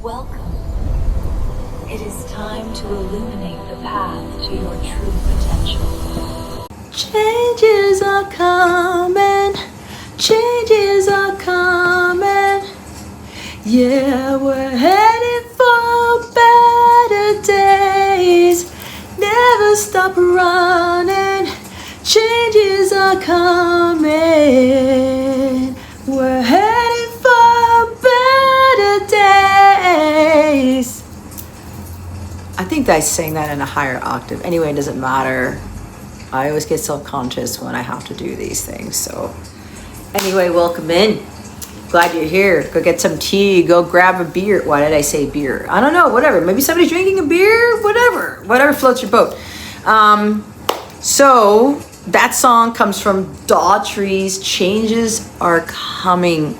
Welcome. It is time to illuminate the path to your true potential. Changes are coming. Changes are coming. Yeah, we're headed for better days. Never stop running. Changes are coming. We're headed for better days. I think I sang that in a higher octave. Anyway, it doesn't matter. I always get self-conscious when I have to do these things. So anyway, welcome in. Glad you're here. Go get some tea. Go grab a beer. Why did I say beer? I don't know. Whatever. Maybe somebody's drinking a beer. Whatever floats your boat. So that song comes from Daughtry's Changes Are Coming.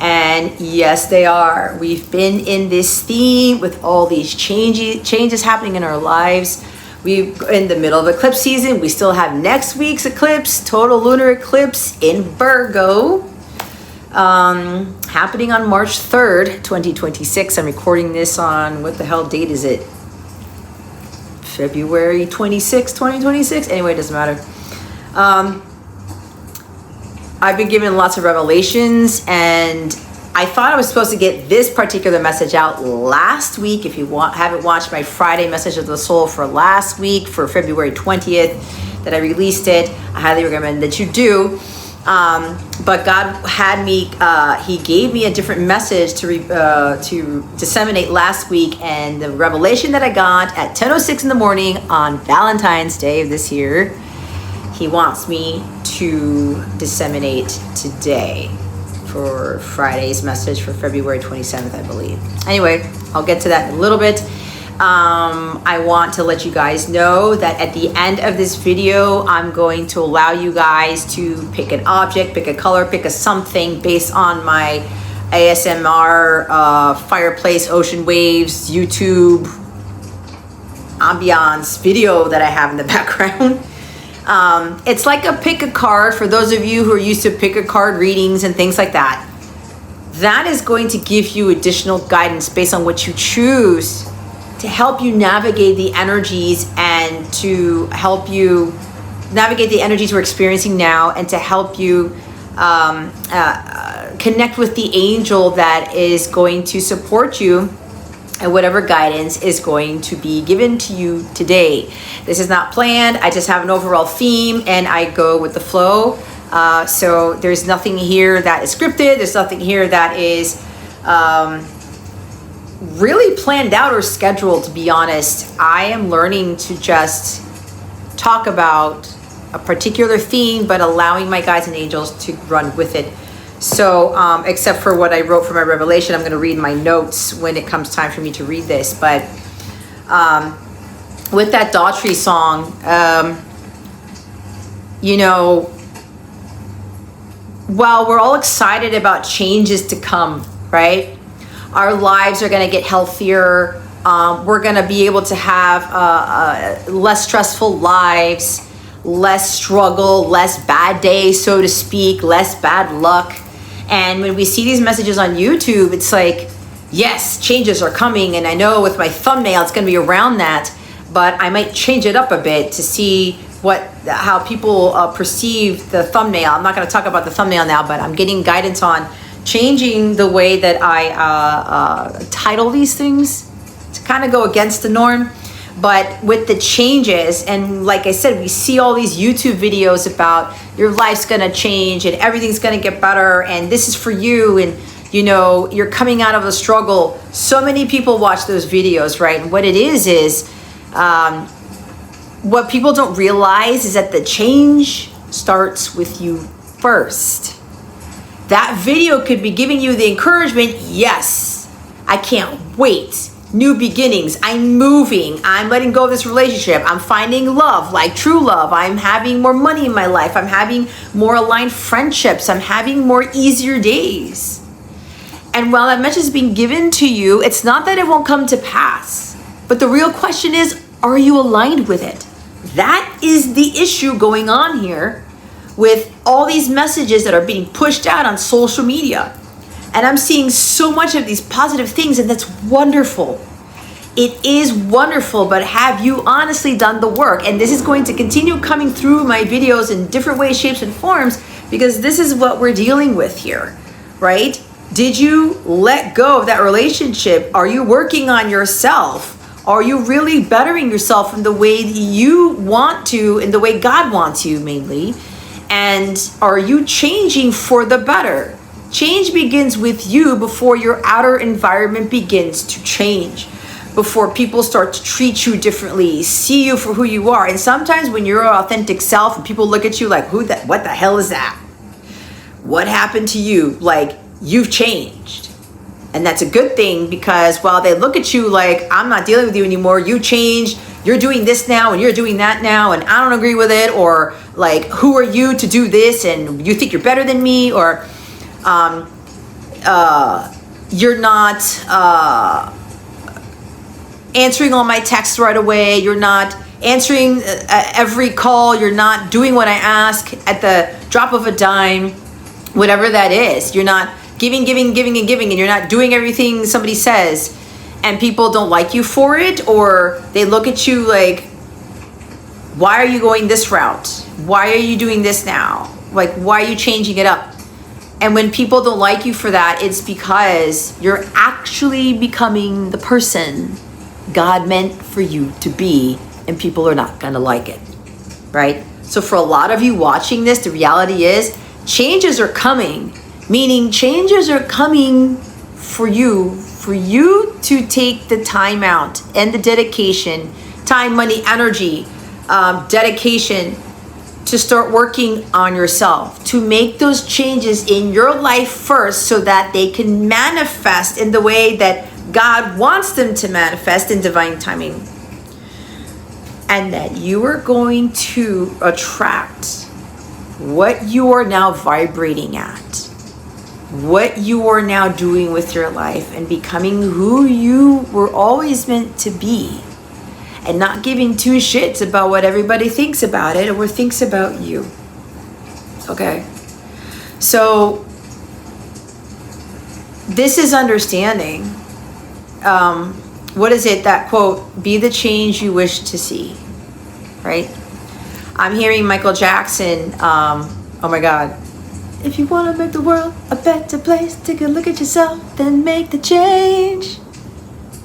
And yes, they are. We've been in this theme with all these changes happening in our lives. We're in the middle of eclipse season. We still have next week's eclipse, total lunar eclipse in Virgo, happening on March 3rd, 2026. I'm recording this on, what the hell date is it? February 26, 2026. Anyway, it doesn't matter. I've been given lots of revelations, and I thought I was supposed to get this particular message out last week. If you haven't watched my Friday Message of the Soul for last week, for February 20th, that I released it, I highly recommend that you do. But God had me, He gave me a different message to disseminate last week, and the revelation that I got at 10:06 in the morning on Valentine's Day of this year, He wants me to disseminate today for Friday's message for February 27th, I believe. Anyway, I'll get to that in a little bit. I want to let you guys know that at the end of this video, I'm going to allow you guys to pick an object, pick a color, pick a something based on my ASMR, fireplace, ocean waves, YouTube, ambiance video that I have in the background. It's like a pick a card for those of you who are used to pick a card readings and things like that. That is going to give you additional guidance based on what you choose to help you navigate the energies, and to help you navigate the energies we're experiencing now, and to help you connect with the angel that is going to support you, and whatever guidance is going to be given to you today. This is not planned. I just have an overall theme and I go with the flow. So there's nothing here that is scripted. There's nothing here that is really planned out or scheduled, to be honest. I am learning to just talk about a particular theme, but allowing my guides and angels to run with it. So, except for what I wrote for my revelation, I'm going to read my notes when it comes time for me to read this. But with that Daughtry song, you know, while we're all excited about changes to come, right? Our lives are going to get healthier. We're going to be able to have less stressful lives, less struggle, less bad days, so to speak, less bad luck. And when we see these messages on YouTube, it's like, yes, changes are coming. And I know with my thumbnail, it's going to be around that, but I might change it up a bit to see how people perceive the thumbnail. I'm not going to talk about the thumbnail now, but I'm getting guidance on changing the way that I title these things to kind of go against the norm. But with the changes, and like I said, we see all these YouTube videos about your life's gonna change and everything's gonna get better, and this is for you, and you know, you're coming out of a struggle. So many people watch those videos, right? And what it is what people don't realize is that the change starts with you first. That video could be giving you the encouragement, yes, I can't wait. New beginnings, I'm moving, I'm letting go of this relationship, I'm finding love, like true love, I'm having more money in my life, I'm having more aligned friendships, I'm having more easier days. And while that message is being given to you, it's not that it won't come to pass, but the real question is, are you aligned with it? That is the issue going on here with all these messages that are being pushed out on social media. And I'm seeing so much of these positive things, and that's wonderful. It is wonderful, but have you honestly done the work? And this is going to continue coming through my videos in different ways, shapes, and forms, because this is what we're dealing with here, right? Did you let go of that relationship? Are you working on yourself? Are you really bettering yourself in the way that you want to, in the way God wants you mainly? And are you changing for the better? Change begins with you before your outer environment begins to change. Before people start to treat you differently, see you for who you are. And sometimes when you're your authentic self and people look at you like, what the hell is that? What happened to you? Like, you've changed. And that's a good thing, because while they look at you like, I'm not dealing with you anymore, you changed, you're doing this now and you're doing that now and I don't agree with it, or like, who are you to do this and you think you're better than me, or you're not answering all my texts right away, you're not answering every call, you're not doing what I ask at the drop of a dime, whatever that is. You're not giving, and you're not doing everything somebody says, and people don't like you for it, or they look at you like, why are you going this route? Why are you doing this now? Like, why are you changing it up? And when people don't like you for that, it's because you're actually becoming the person God meant for you to be, and people are not gonna like it, right? So for a lot of you watching this, the reality is changes are coming, meaning changes are coming for you to take the time out and the dedication, time, money, energy, dedication to start working on yourself, to make those changes in your life first so that they can manifest in the way that God wants them to manifest in divine timing. And that you are going to attract what you are now vibrating at, what you are now doing with your life, and becoming who you were always meant to be, and not giving two shits about what everybody thinks about it or thinks about you. Okay? So this is understanding. What is it, that quote, be the change you wish to see, right? I'm hearing Michael Jackson, oh my God. If you want to make the world a better place, take a look at yourself, then make the change.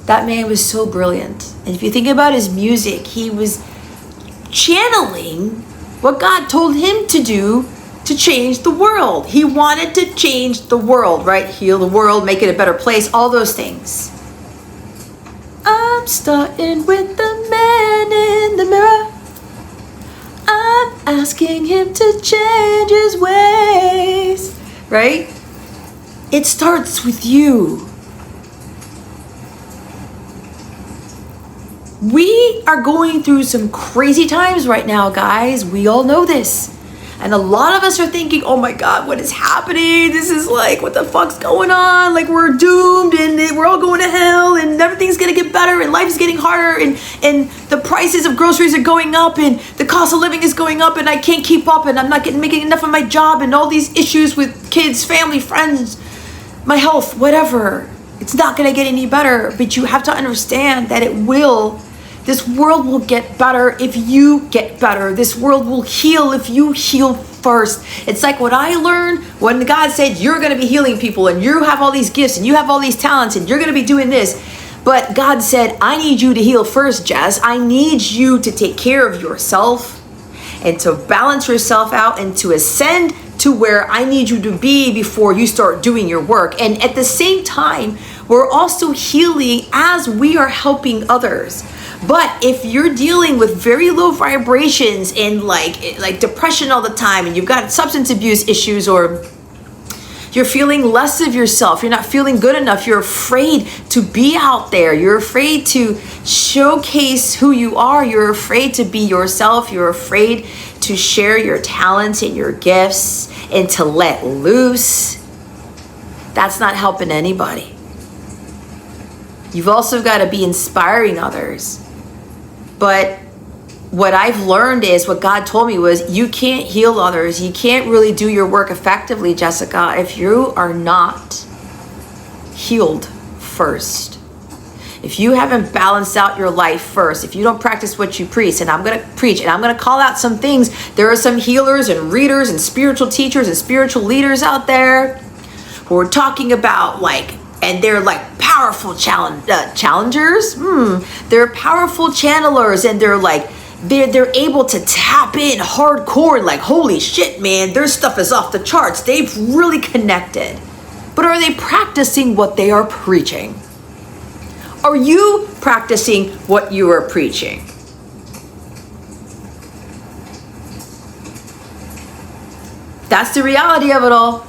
That man was so brilliant. And if you think about his music, he was channeling what God told him to do to change the world. He wanted to change the world, right? Heal the world, make it a better place, all those things. I'm starting with the man in the mirror. I'm asking him to change his ways, right? It starts with you. We are going through some crazy times right now, guys. We all know this. And a lot of us are thinking, oh my God, what is happening? This is like, what the fuck's going on? Like, we're doomed and we're all going to hell and everything's going to get better and life is getting harder and the prices of groceries are going up and the cost of living is going up and I can't keep up and I'm not making enough of my job and all these issues with kids, family, friends, my health, whatever. It's not going to get any better, but you have to understand that it will. This world will get better if you get better. This world will heal if you heal first. It's like what I learned when God said, you're going to be healing people and you have all these gifts and you have all these talents and you're going to be doing this. But God said, I need you to heal first, Jess. I need you to take care of yourself and to balance yourself out and to ascend to where I need you to be before you start doing your work. And at the same time, we're also healing as we are helping others. But if you're dealing with very low vibrations and like depression all the time, and you've got substance abuse issues, or you're feeling less of yourself, you're not feeling good enough, you're afraid to be out there, you're afraid to showcase who you are, you're afraid to be yourself, you're afraid to share your talents and your gifts and to let loose, that's not helping anybody. You've also got to be inspiring others. But what I've learned is, what God told me was, you can't heal others. You can't really do your work effectively, Jessica, if you are not healed first, if you haven't balanced out your life first, if you don't practice what you preach, and I'm going to call out some things. There are some healers and readers and spiritual teachers and spiritual leaders out there who are talking about and they're like powerful challengers. They're powerful channelers, and they're able to tap in hardcore, like, holy shit, man, their stuff is off the charts. They've really connected. But are they practicing what they are preaching? Are you practicing what you are preaching? That's the reality of it all.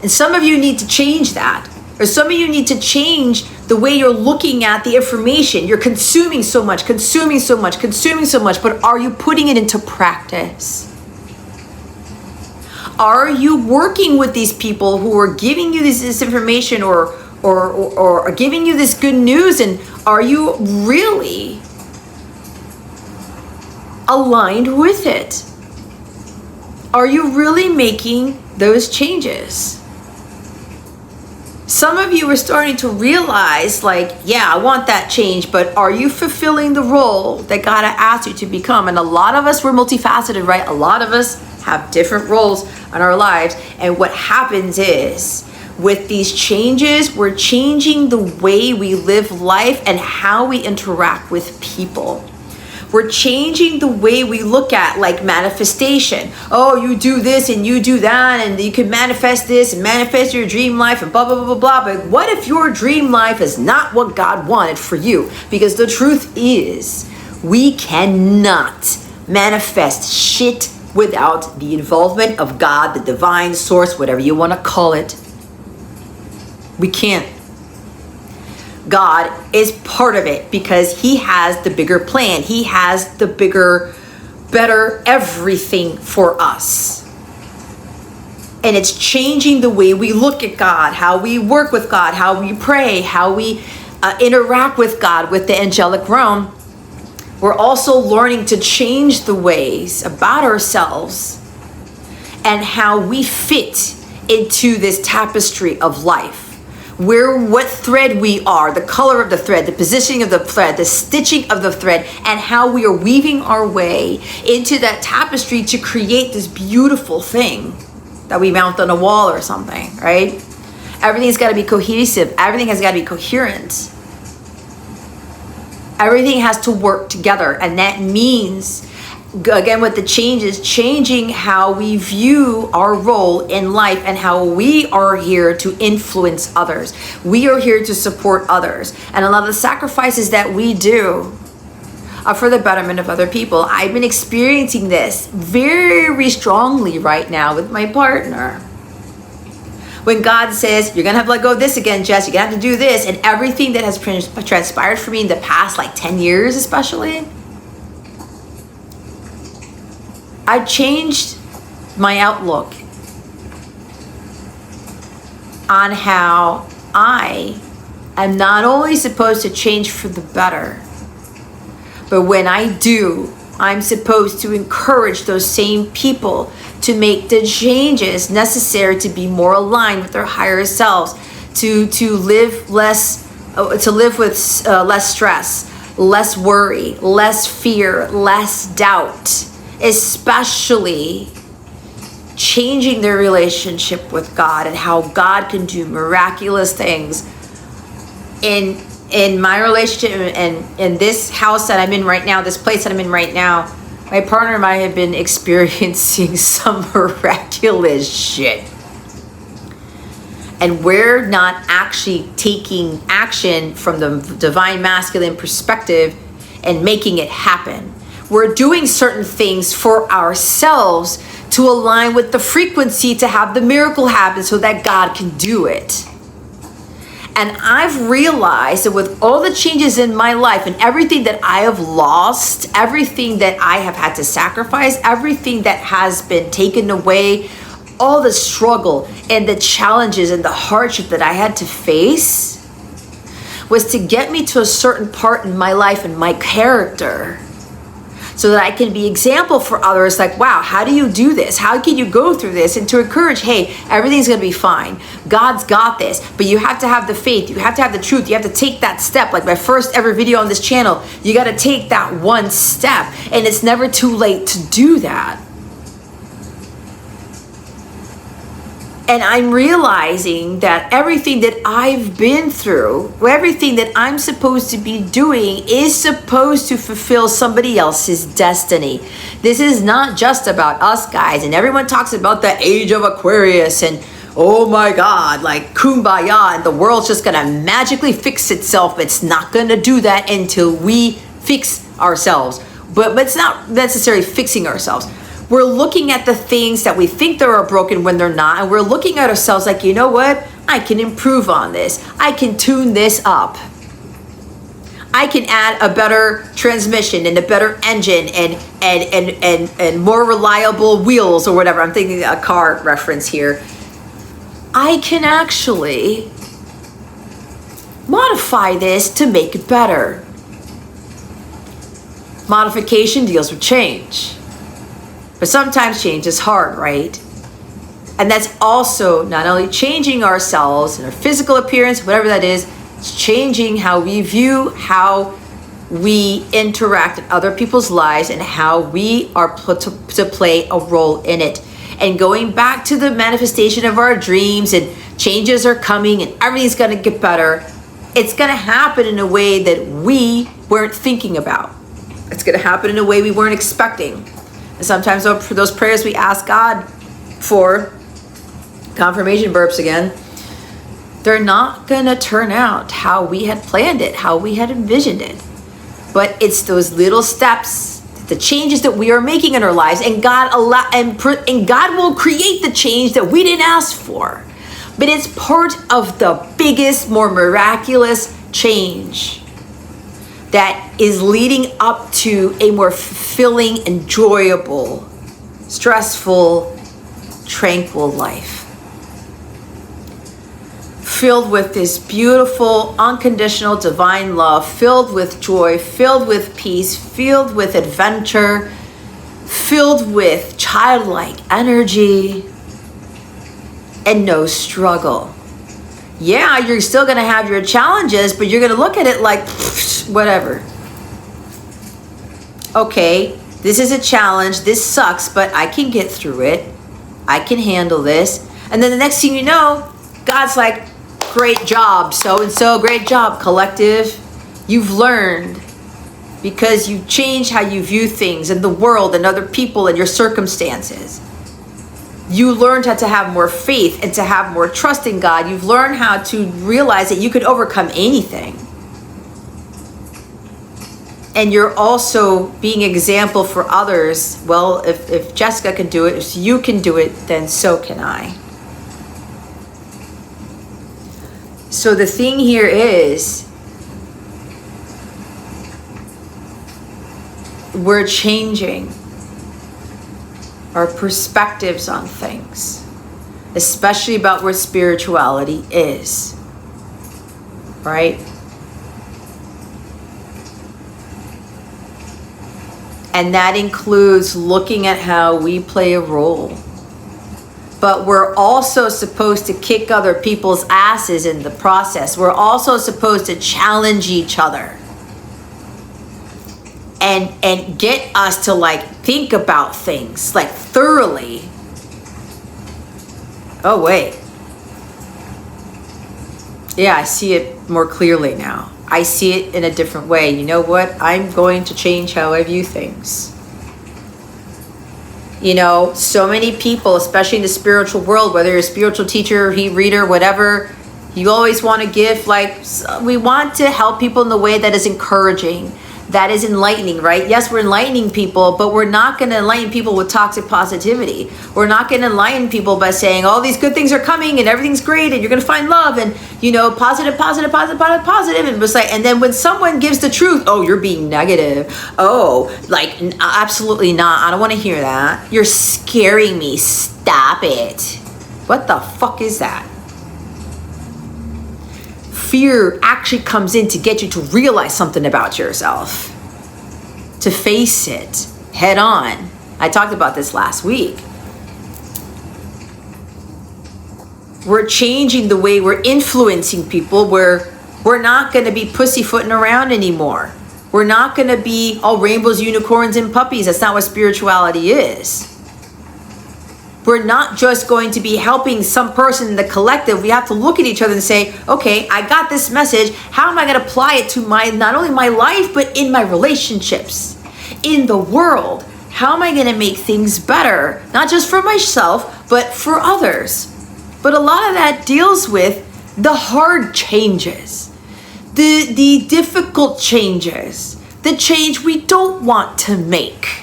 And some of you need to change that. Or some of you need to change the way you're looking at the information. You're consuming so much, but are you putting it into practice? Are you working with these people who are giving you this information or giving you this good news, and are you really aligned with it? Are you really making those changes? Some of you are starting to realize, I want that change, but are you fulfilling the role that God asked you to become? And a lot of us, we're multifaceted, right? A lot of us have different roles in our lives. And what happens is, with these changes, we're changing the way we live life and how we interact with people. We're changing the way we look at manifestation. Oh, you do this and you do that, and you can manifest this and manifest your dream life and blah, blah, blah, blah, blah. But what if your dream life is not what God wanted for you? Because the truth is, we cannot manifest shit without the involvement of God, the divine source, whatever you want to call it. We can't. God is part of it because he has the bigger plan. He has the bigger, better everything for us. And it's changing the way we look at God, how we work with God, how we pray, how we interact with God, with the angelic realm. We're also learning to change the ways about ourselves and how we fit into this tapestry of life. What thread we are, the color of the thread, the positioning of the thread, the stitching of the thread, and how we are weaving our way into that tapestry to create this beautiful thing that we mount on a wall or something, right? Everything's got to be cohesive. Everything has got to be coherent. Everything has to work together. And that means, again, with the changes, changing how we view our role in life and how we are here to influence others. We are here to support others. And a lot of the sacrifices that we do are for the betterment of other people. I've been experiencing this very strongly right now with my partner. When God says, you're going to have to let go of this again, Jess, you're going to have to do this, and everything that has transpired for me in the past 10 years especially, I changed my outlook on how I am not only supposed to change for the better, but when I do, I'm supposed to encourage those same people to make the changes necessary to be more aligned with their higher selves, to live with less stress, less worry, less fear, less doubt, especially changing their relationship with God and how God can do miraculous things in my relationship and in this house that I'm in right now, this place that I'm in right now. My partner and I have been experiencing some miraculous shit. And we're not actually taking action from the divine masculine perspective and making it happen. We're doing certain things for ourselves to align with the frequency to have the miracle happen so that God can do it. And I've realized that with all the changes in my life and everything that I have lost, everything that I have had to sacrifice, everything that has been taken away, all the struggle and the challenges and the hardship that I had to face was to get me to a certain part in my life and my character so that I can be example for others. Like, wow, how do you do this? How can you go through this? And to encourage, hey, everything's going to be fine. God's got this. But you have to have the faith. You have to have the truth. You have to take that step. Like my first ever video on this channel, you got to take that one step. And it's never too late to do that. And I'm realizing that everything that I've been through, everything that I'm supposed to be doing is supposed to fulfill somebody else's destiny. This is not just about us, guys. And everyone talks about the age of Aquarius and, oh my God, like kumbaya, and the world's just going to magically fix itself. It's not going to do that until we fix ourselves. But it's not necessarily fixing ourselves. We're looking at the things that we think that are broken when they're not. And we're looking at ourselves like, you know what? I can improve on this. I can tune this up. I can add a better transmission and a better engine and more reliable wheels or whatever. I'm thinking a car reference here. I can actually modify this to make it better. Modification deals with change. But sometimes change is hard, right? And that's also not only changing ourselves and our physical appearance, whatever that is, it's changing how we view, how we interact in other people's lives, and how we are put to play a role in it. And going back to the manifestation of our dreams, and changes are coming and everything's going to get better. It's going to happen in a way that we weren't thinking about. It's going to happen in a way we weren't expecting. And sometimes for those prayers we ask God for, confirmation burps again, they're not going to turn out how we had planned it, how we had envisioned it. But it's those little steps, the changes that we are making in our lives, and God will create the change that we didn't ask for. But it's part of the biggest, more miraculous change that is leading up to a more fulfilling, enjoyable, stressful, tranquil life. Filled with this beautiful, unconditional, divine love, filled with joy, filled with peace, filled with adventure, filled with childlike energy, and no struggle. Yeah, you're still going to have your challenges, but you're going to look at it like, whatever. Okay, this is a challenge. This sucks, but I can get through it. I can handle this. And then the next thing you know, God's like, great job, so-and-so, great job, collective. You've learned because you changed how you view things and the world and other people and your circumstances. You learned how to have more faith and to have more trust in God. You've learned how to realize that you could overcome anything. And you're also being example for others. Well, if Jessica can do it, if you can do it, then so can I. So the thing here is, we're changing our perspectives on things, especially about what spirituality is, right? And that includes looking at how we play a role. But we're also supposed to kick other people's asses in the process. We're also supposed to challenge each other. And get us to like think about things like thoroughly. Oh, wait. Yeah, I see it more clearly now. I see it in a different way. You know what? I'm going to change how I view things. You know, so many people, especially in the spiritual world, whether you're a spiritual teacher, reader, whatever, you always want to give, like, we want to help people in the way that is encouraging, that is enlightening, right? Yes, we're enlightening people, but we're not going to enlighten people with toxic positivity. We're not going to enlighten people by saying all these good things are coming and everything's great and you're going to find love and, you know, positive. And it's like, and then when someone gives the truth, oh, you're being negative. Oh, like, absolutely not. I don't want to hear that. You're scaring me. Stop it. What the fuck is that? Fear actually comes in to get you to realize something about yourself, to face it, head on. I talked about this last week. We're changing the way we're influencing people, where we're not going to be pussyfooting around anymore. We're not going to be all rainbows, unicorns, and puppies. That's not what spirituality is. We're not just going to be helping some person in the collective. We have to look at each other and say, okay, I got this message. How am I going to apply it to not only my life, but in my relationships, in the world? How am I going to make things better? Not just for myself, but for others. But a lot of that deals with the hard changes, the difficult changes, the change we don't want to make.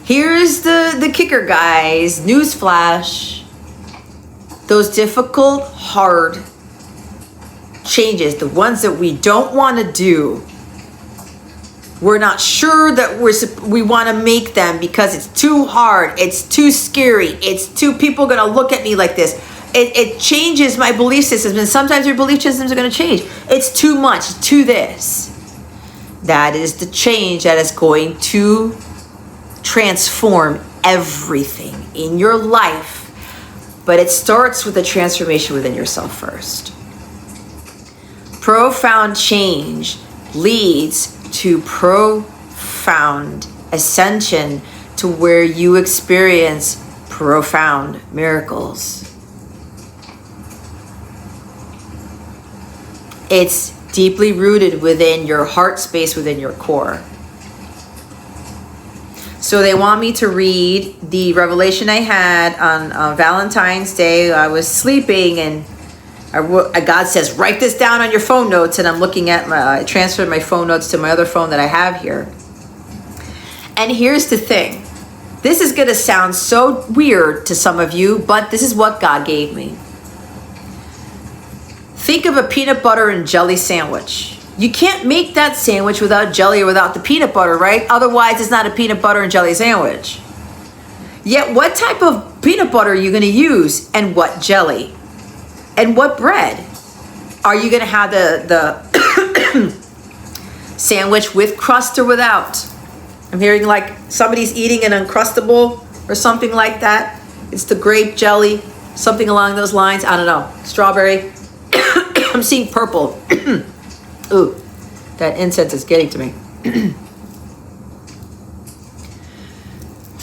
Here's the kicker, guys. Newsflash. Those difficult, hard changes, the ones that we don't want to do, we're not sure that we want to make them because it's too hard, it's too scary, it's too, people are going to look at me like this. It changes my belief systems, and sometimes your belief systems are going to change. It's too much, too this. That is the change that is going to transform everything in your life. But it starts with a transformation within yourself first. Profound change leads to profound ascension, to where you experience profound miracles. It's deeply rooted within your heart space, within your core. So they want me to read the revelation I had on Valentine's Day. I was sleeping, and God says, write this down on your phone notes. And I'm looking at I transferred my phone notes to my other phone that I have here. And here's the thing. This is going to sound so weird to some of you, but this is what God gave me. Think of a peanut butter and jelly sandwich. You can't make that sandwich without jelly or without the peanut butter, right? Otherwise, it's not a peanut butter and jelly sandwich. Yet, what type of peanut butter are you going to use, and what jelly? And what bread? Are you going to have the sandwich with crust or without? I'm hearing like somebody's eating an Uncrustable or something like that. It's the grape jelly, something along those lines. I don't know. Strawberry. I'm seeing purple. Ooh, that incense is getting to me.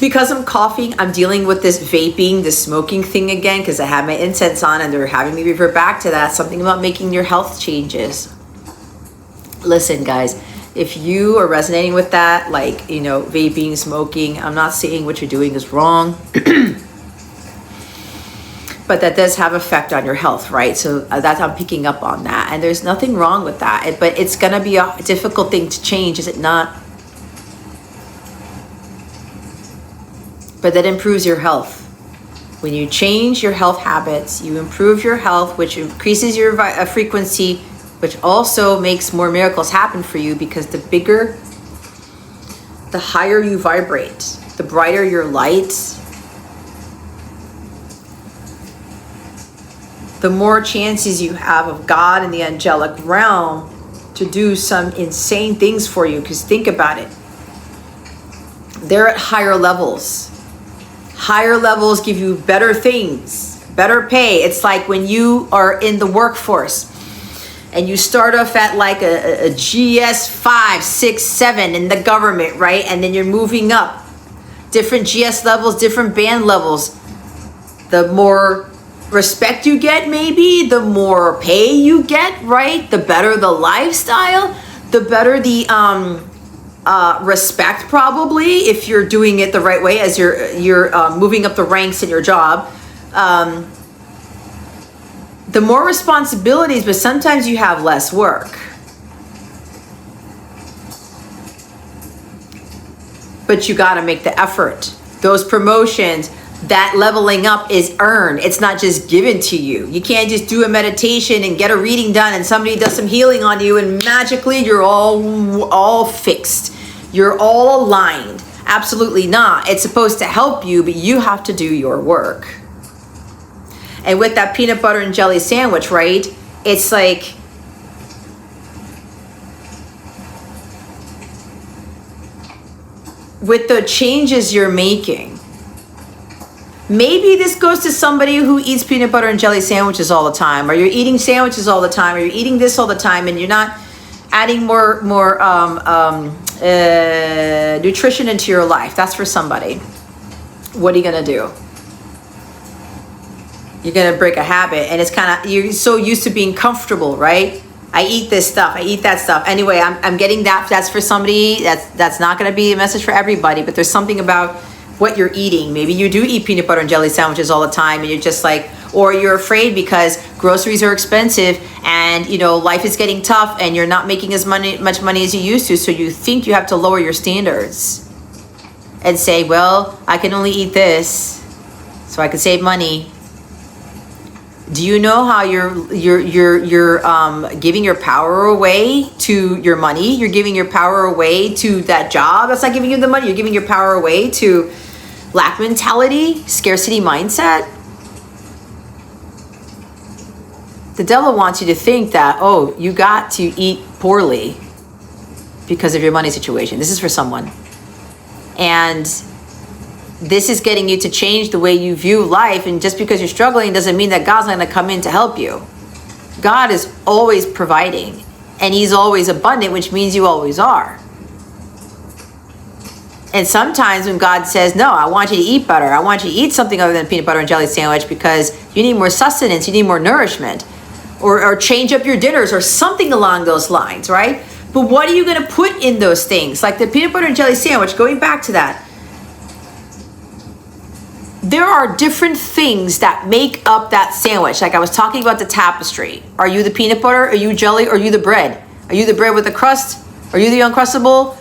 Because I'm coughing, I'm dealing with this vaping, this smoking thing again, because I have my incense on and they're having me revert back to that. Something about making your health changes. Listen, guys, if you are resonating with that, like, you know, vaping, smoking, I'm not saying what you're doing is wrong. But that does have effect on your health, right? So that's, I'm picking up on that. And there's nothing wrong with that. But it's going to be a difficult thing to change, is it not? But that improves your health. When you change your health habits, you improve your health, which increases your frequency, which also makes more miracles happen for you, because the bigger, the higher you vibrate, the brighter your light, the more chances you have of God and the angelic realm to do some insane things for you. Because think about it. They're at higher levels. Higher levels give you better things, better pay. It's like when you are in the workforce and you start off at like a GS 5, 6, 7 in the government, right? And then you're moving up. Different GS levels, different band levels. The more respect you get, maybe, the more pay you get, right? The better the lifestyle, the better the respect, probably, if you're doing it the right way as you're moving up the ranks in your job. The more responsibilities, but sometimes you have less work. But you got to make the effort. Those promotions, that leveling up is earned. It's not just given to you. You can't just do a meditation and get a reading done and somebody does some healing on you and magically you're all fixed. You're all aligned. Absolutely not. It's supposed to help you, but you have to do your work. And with that peanut butter and jelly sandwich, right? It's like, with the changes you're making. Maybe this goes to somebody who eats peanut butter and jelly sandwiches all the time, or you're eating sandwiches all the time, or you're eating this all the time, and you're not adding more nutrition into your life. That's for somebody. What are you gonna do? You're gonna break a habit, and it's kind of, you're so used to being comfortable, right? I eat this stuff, I eat that stuff. Anyway, I'm getting that. That's for somebody. That's not gonna be a message for everybody, but there's something about what you're eating. Maybe you do eat peanut butter and jelly sandwiches all the time, and you're just like, or you're afraid because groceries are expensive, and you know life is getting tough, and you're not making as much money as you used to, so you think you have to lower your standards and say, well, I can only eat this so I can save money. Do you know how you're giving your power away to your money? You're giving your power away to that job that's not giving you the money. You're giving your power away to lack mentality, scarcity mindset. The devil wants you to think that, oh, you got to eat poorly because of your money situation. This is for someone. And this is getting you to change the way you view life. And just because you're struggling doesn't mean that God's not going to come in to help you. God is always providing, and he's always abundant, which means you always are. And sometimes when God says, no, I want you to eat better, I want you to eat something other than peanut butter and jelly sandwich because you need more sustenance, you need more nourishment, or change up your dinners or something along those lines, right? But what are you going to put in those things? Like the peanut butter and jelly sandwich, going back to that, there are different things that make up that sandwich. Like I was talking about the tapestry. Are you the peanut butter? Are you jelly? Or are you the bread? Are you the bread with the crust? Are you the Uncrustable?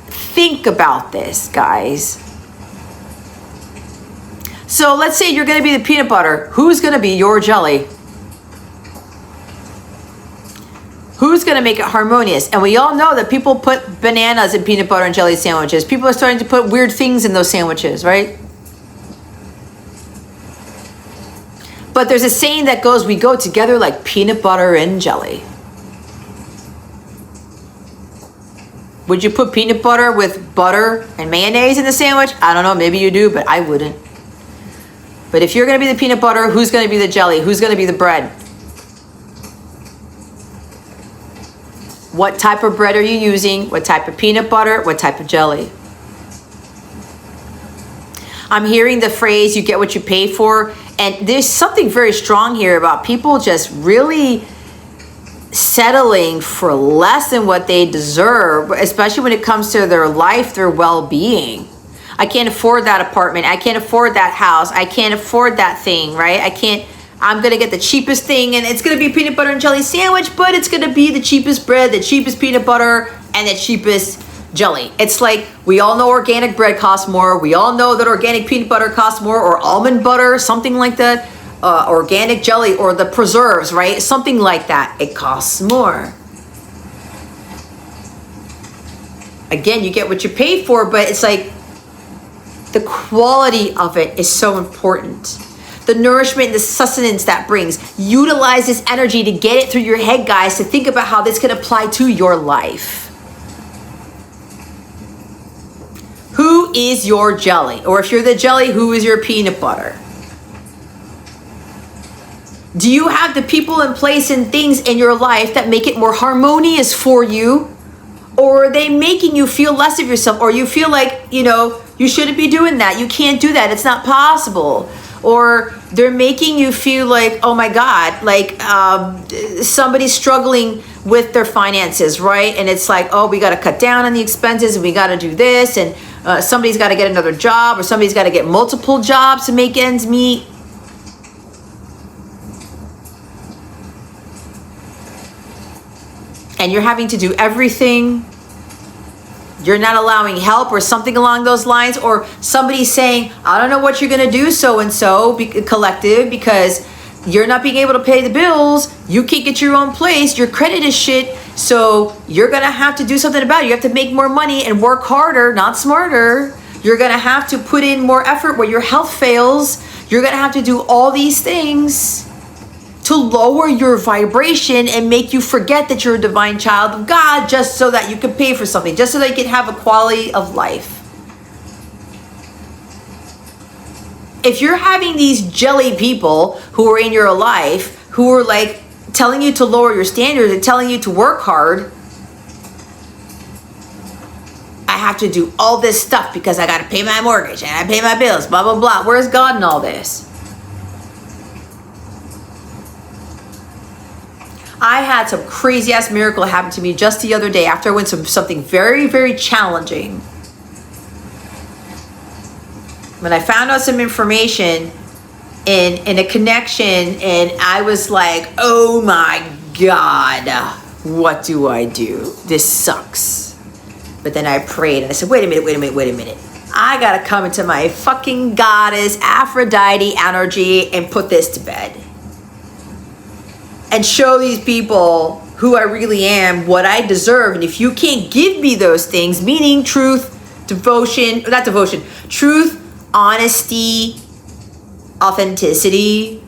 Think about this, guys. So let's say you're going to be the peanut butter. Who's going to be your jelly? Who's going to make it harmonious? And we all know that people put bananas in peanut butter and jelly sandwiches. People are starting to put weird things in those sandwiches, right? But there's a saying that goes, we go together like peanut butter and jelly. Would you put peanut butter with butter and mayonnaise in the sandwich? I don't know, maybe you do, but I wouldn't. But if you're going to be the peanut butter, who's going to be the jelly? Who's going to be the bread? What type of bread are you using? What type of peanut butter? What type of jelly? I'm hearing the phrase, you get what you pay for. And there's something very strong here about people just really settling for less than what they deserve, especially when it comes to their life, their well-being. I can't afford that apartment. I can't afford that house. I can't afford that thing, right? I'm going to get the cheapest thing, and it's going to be a peanut butter and jelly sandwich, but it's going to be the cheapest bread, the cheapest peanut butter, and the cheapest jelly. It's like, we all know organic bread costs more. We all know that organic peanut butter costs more, or almond butter, something like that. Organic jelly, or the preserves, right? Something like that. It costs more. Again, you get what you pay for, but it's like the quality of it is so important. The nourishment and the sustenance that brings. Utilize this energy to get it through your head, guys, to think about how this can apply to your life. Who is your jelly? Or if you're the jelly, who is your peanut butter? Do you have the people in place and things in your life that make it more harmonious for you? Or are they making you feel less of yourself? Or you feel like, you shouldn't be doing that. You can't do that. It's not possible. Or they're making you feel like, oh my God, like somebody's struggling with their finances, right? And it's like, oh, we got to cut down on the expenses, and we got to do this, and somebody's got to get another job, or somebody's got to get multiple jobs to make ends meet. And you're having to do everything. You're not allowing help or something along those lines, or somebody's saying, I don't know what you're going to do, so-and-so, collective, because you're not being able to pay the bills. You can't get your own place. Your credit is shit. So you're going to have to do something about it. You have to make more money and work harder, not smarter. You're going to have to put in more effort where your health fails. You're going to have to do all these things to lower your vibration and make you forget that you're a divine child of God, just so that you can pay for something, just so that you can have a quality of life. if you're having these jelly people who are in your life who are like telling you to lower your standards and telling you to work hard, I have to do all this stuff because I got to pay my mortgage and I pay my bills, blah, blah, blah. Where's God in all this? I had some crazy ass miracle happen to me just the other day after I went through something very, very challenging. When I found out some information in a connection, and I was like, oh my God, what do I do? This sucks. But then I prayed and I said, wait a minute. I gotta come into my fucking goddess Aphrodite energy and put this to bed. And show these people who I really am, what I deserve. And if you can't give me those things, meaning truth, truth, honesty, authenticity,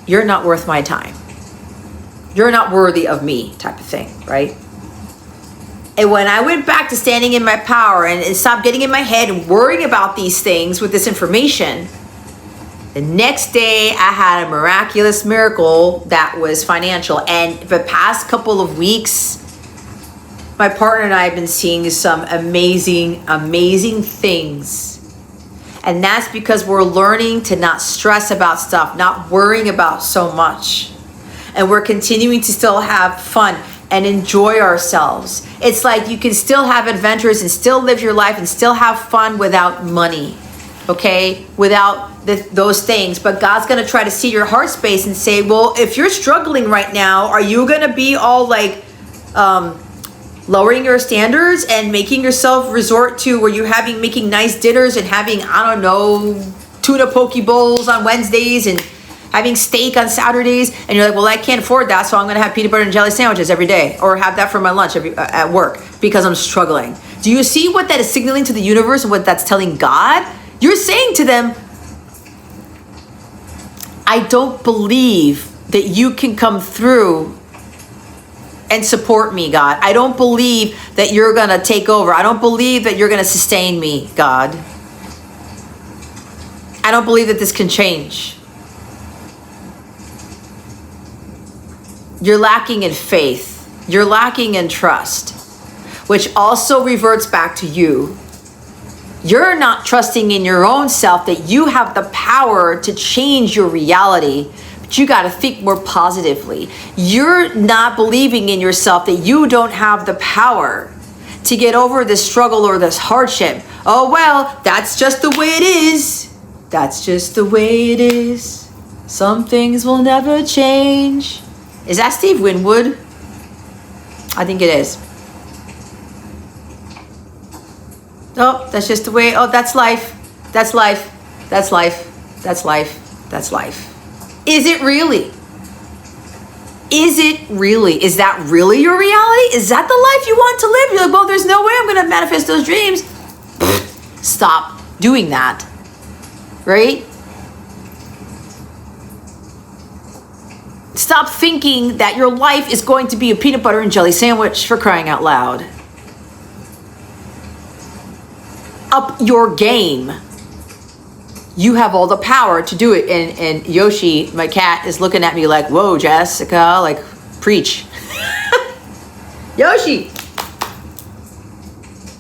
you're not worth my time. You're not worthy of me, type of thing, right? And when I went back to standing in my power and stopped getting in my head and worrying about these things with this information, the next day I had a miraculous miracle that was financial. And the past couple of weeks, my partner and I have been seeing some amazing, amazing things. And that's because we're learning to not stress about stuff, not worrying about so much. And we're continuing to still have fun and enjoy ourselves. It's like you can still have adventures and still live your life and still have fun without money, okay? Without those things. But God's gonna try to see your heart space and say, well, if you're struggling right now, are you gonna be all like, lowering your standards and making yourself resort to where you're making nice dinners and having, I don't know, tuna poke bowls on Wednesdays and having steak on Saturdays, and you're like, well, I can't afford that, so I'm gonna have peanut butter and jelly sandwiches every day, or have that for my lunch at work because I'm struggling. Do you see what that is signaling to the universe and what that's telling God? You're saying to them, I don't believe that you can come through and support me, God. I don't believe that you're gonna take over. I don't believe that you're gonna sustain me, God. I don't believe that this can change. You're lacking in faith. You're lacking in trust, which also reverts back to you. You're not trusting in your own self that you have the power to change your reality. But you got to think more positively. You're not believing in yourself that you don't have the power to get over this struggle or this hardship. Oh, well, that's just the way it is. That's just the way it is. Some things will never change. Is that Steve Winwood? I think it is. Oh, that's just the way. Oh, that's life. That's life. That's life. That's life. That's life. Is it really? Is it really? Is that really your reality? Is that the life you want to live? You're like, well, there's no way I'm going to manifest those dreams. Stop doing that. Right? Stop thinking that your life is going to be a peanut butter and jelly sandwich, for crying out loud. Up your game. You have all the power to do it. And Yoshi, my cat, is looking at me like, whoa, Jessica, like, preach. Yoshi,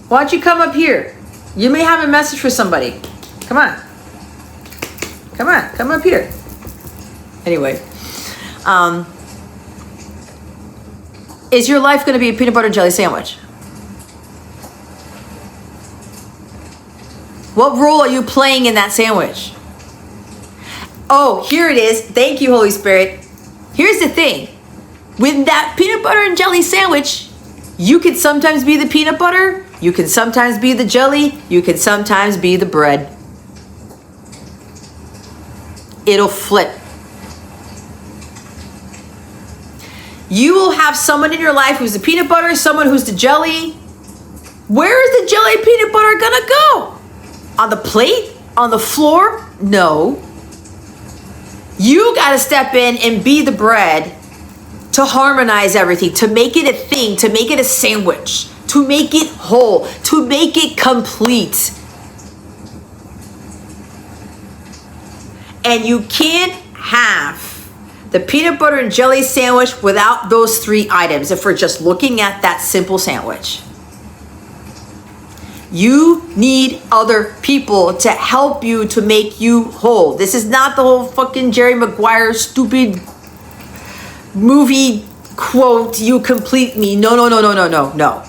why don't you come up here? You may have a message for somebody. Come on. Come on, come up here. Anyway, is your life going to be a peanut butter and jelly sandwich? What role are you playing in that sandwich? Oh, here it is. Thank you, Holy Spirit. Here's the thing. With that peanut butter and jelly sandwich, you can sometimes be the peanut butter, you can sometimes be the jelly, you can sometimes be the bread. It'll flip. You will have someone in your life who's the peanut butter, someone who's the jelly. Where is the jelly peanut butter gonna go? On the plate? On the floor? No. You gotta step in and be the bread to harmonize everything, to make it a thing, to make it a sandwich, to make it whole, to make it complete. And you can't have the peanut butter and jelly sandwich without those 3 items if we're just looking at that simple sandwich. You need other people to help you, to make you whole. This is not the whole fucking Jerry Maguire stupid movie quote, you complete me. No.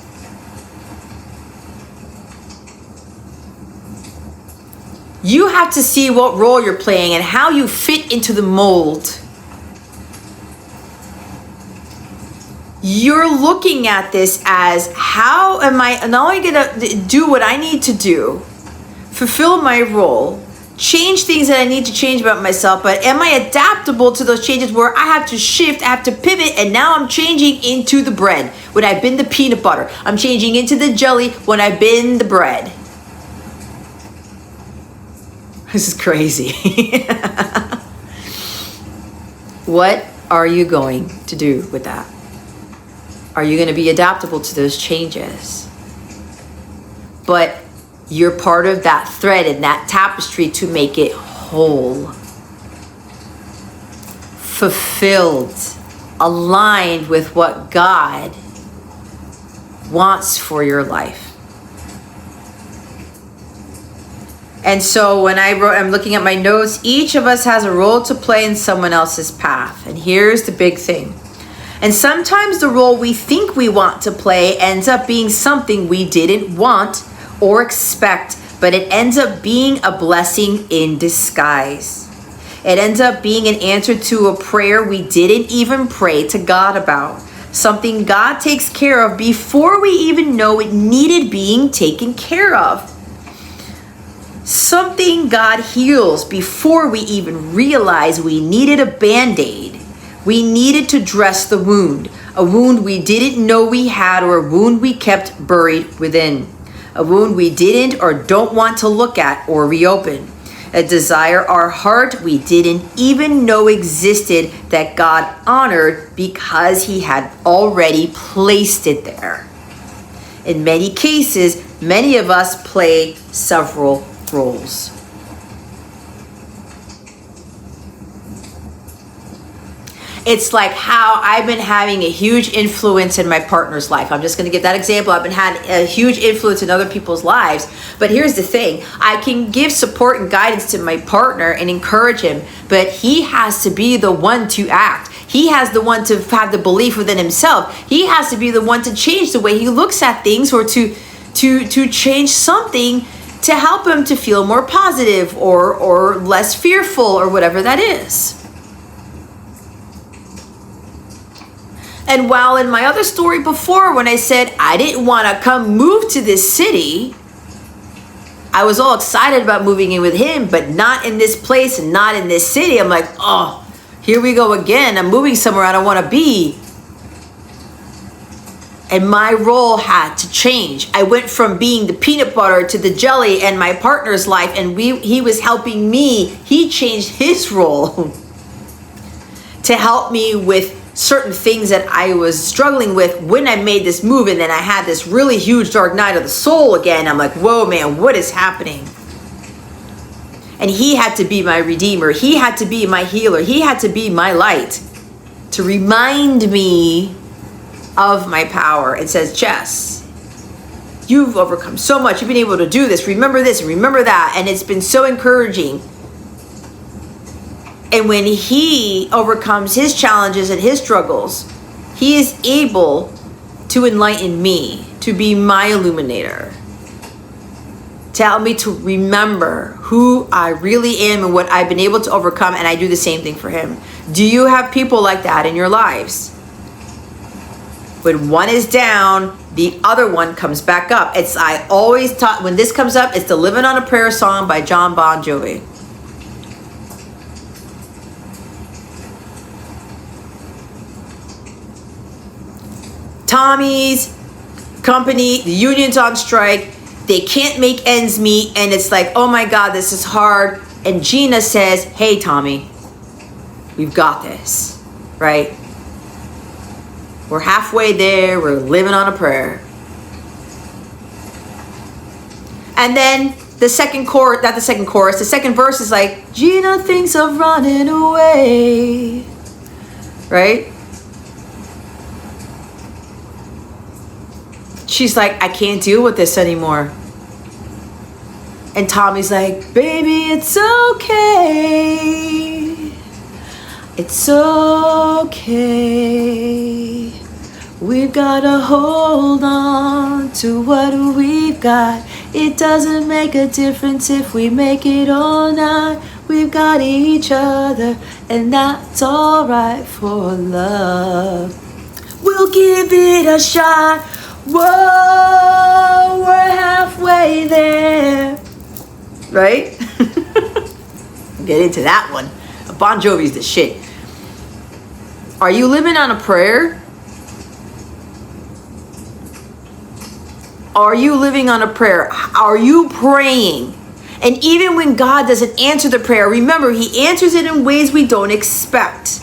You have to see what role you're playing and how you fit into the mold. You're looking at this as, how am I not only gonna do what I need to do, fulfill my role, change things that I need to change about myself, but am I adaptable to those changes where I have to shift, I have to pivot, and now I'm changing into the bread when I've been the peanut butter. I'm changing into the jelly when I've been the bread. This is crazy. What are you going to do with that? Are you going to be adaptable to those changes? But you're part of that thread and that tapestry to make it whole, fulfilled, aligned with what God wants for your life. And so when I'm looking at my notes, each of us has a role to play in someone else's path. And here's the big thing. And sometimes the role we think we want to play ends up being something we didn't want or expect, but it ends up being a blessing in disguise. It ends up being an answer to a prayer we didn't even pray to God about. Something God takes care of before we even know it needed being taken care of. Something God heals before we even realize we needed a Band-Aid. We needed to dress the wound, a wound we didn't know we had, or a wound we kept buried within, a wound we didn't or don't want to look at or reopen, a desire our heart we didn't even know existed that God honored because He had already placed it there. In many cases, many of us play several roles. It's like how I've been having a huge influence in my partner's life. I'm just going to give that example. I've been having a huge influence in other people's lives. But here's the thing. I can give support and guidance to my partner and encourage him, but he has to be the one to act. He has the one to have the belief within himself. He has to be the one to change the way he looks at things, or to change something to help him to feel more positive or less fearful, or whatever that is. And while in my other story before, when I said I didn't want to come move to this city, I was all excited about moving in with him, but not in this place and not in this city. I'm like, oh, here we go again. I'm moving somewhere I don't want to be. And my role had to change. I went from being the peanut butter to the jelly in my partner's life, and he was helping me. He changed his role to help me with certain things that I was struggling with when I made this move. And then I had this really huge dark night of the soul again. I'm like, whoa, man, what is happening? And he had to be my redeemer. He had to be my healer. He had to be my light to remind me of my power. It says, Jess, you've overcome so much. You've been able to do this. Remember this and remember that. And it's been so encouraging. And when he overcomes his challenges and his struggles, he is able to enlighten me, to be my illuminator, to help me to remember who I really am and what I've been able to overcome. And I do the same thing for him. Do you have people like that in your lives? When one is down, the other one comes back up. I always taught, when this comes up, it's the Living on a Prayer song by Jon Bon Jovi. Tommy's company, the union's on strike. They can't make ends meet. And it's like, oh my God, this is hard. And Gina says, hey, Tommy, we've got this, right? We're halfway there. We're living on a prayer. And then the second chorus, not the second chorus, the second verse is like, Gina thinks of running away. Right? She's like, I can't deal with this anymore. And Tommy's like, baby, it's okay. It's okay. We've got to hold on to what we've got. It doesn't make a difference if we make it or not. We've got each other, and that's all right for love. We'll give it a shot. Whoa, we're halfway there. Right? Get into that one. Bon Jovi's the shit. Are you living on a prayer? Are you living on a prayer? Are you praying? And even when God doesn't answer the prayer, remember, He answers it in ways we don't expect.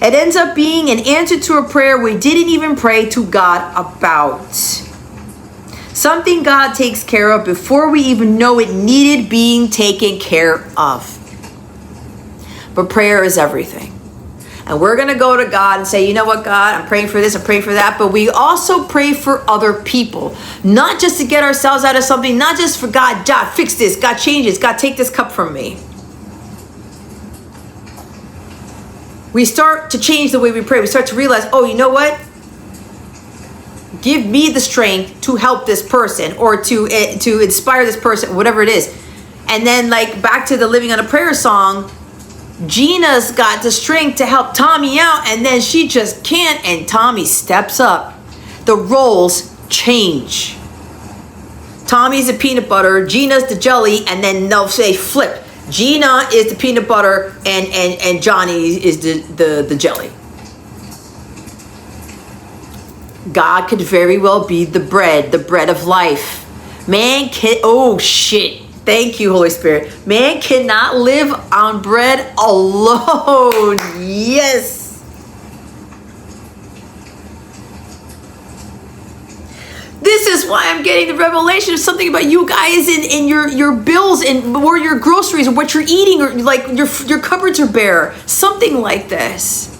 It ends up being an answer to a prayer we didn't even pray to God about. Something God takes care of before we even know it needed being taken care of. But prayer is everything. And we're going to go to God and say, you know what, God, I'm praying for this, I'm praying for that. But we also pray for other people. Not just to get ourselves out of something, not just for God, God, fix this, God, change this, God, take this cup from me. We start to change the way we pray. We start to realize, oh, you know what? Give me the strength to help this person or to inspire this person, whatever it is. And then like back to the Living on a Prayer song, Gina's got the strength to help Tommy out, and then she just can't, and Tommy steps up. The roles change. Tommy's the peanut butter, Gina's the jelly, and then they'll say flip. Gina is the peanut butter, and Johnny is the jelly. God could very well be the bread of life. Man can, oh shit. Thank you, Holy Spirit. Man cannot live on bread alone. Yes. This is why I'm getting the revelation of something about you guys in your bills and or your groceries or what you're eating, or like your cupboards are bare. Something like this.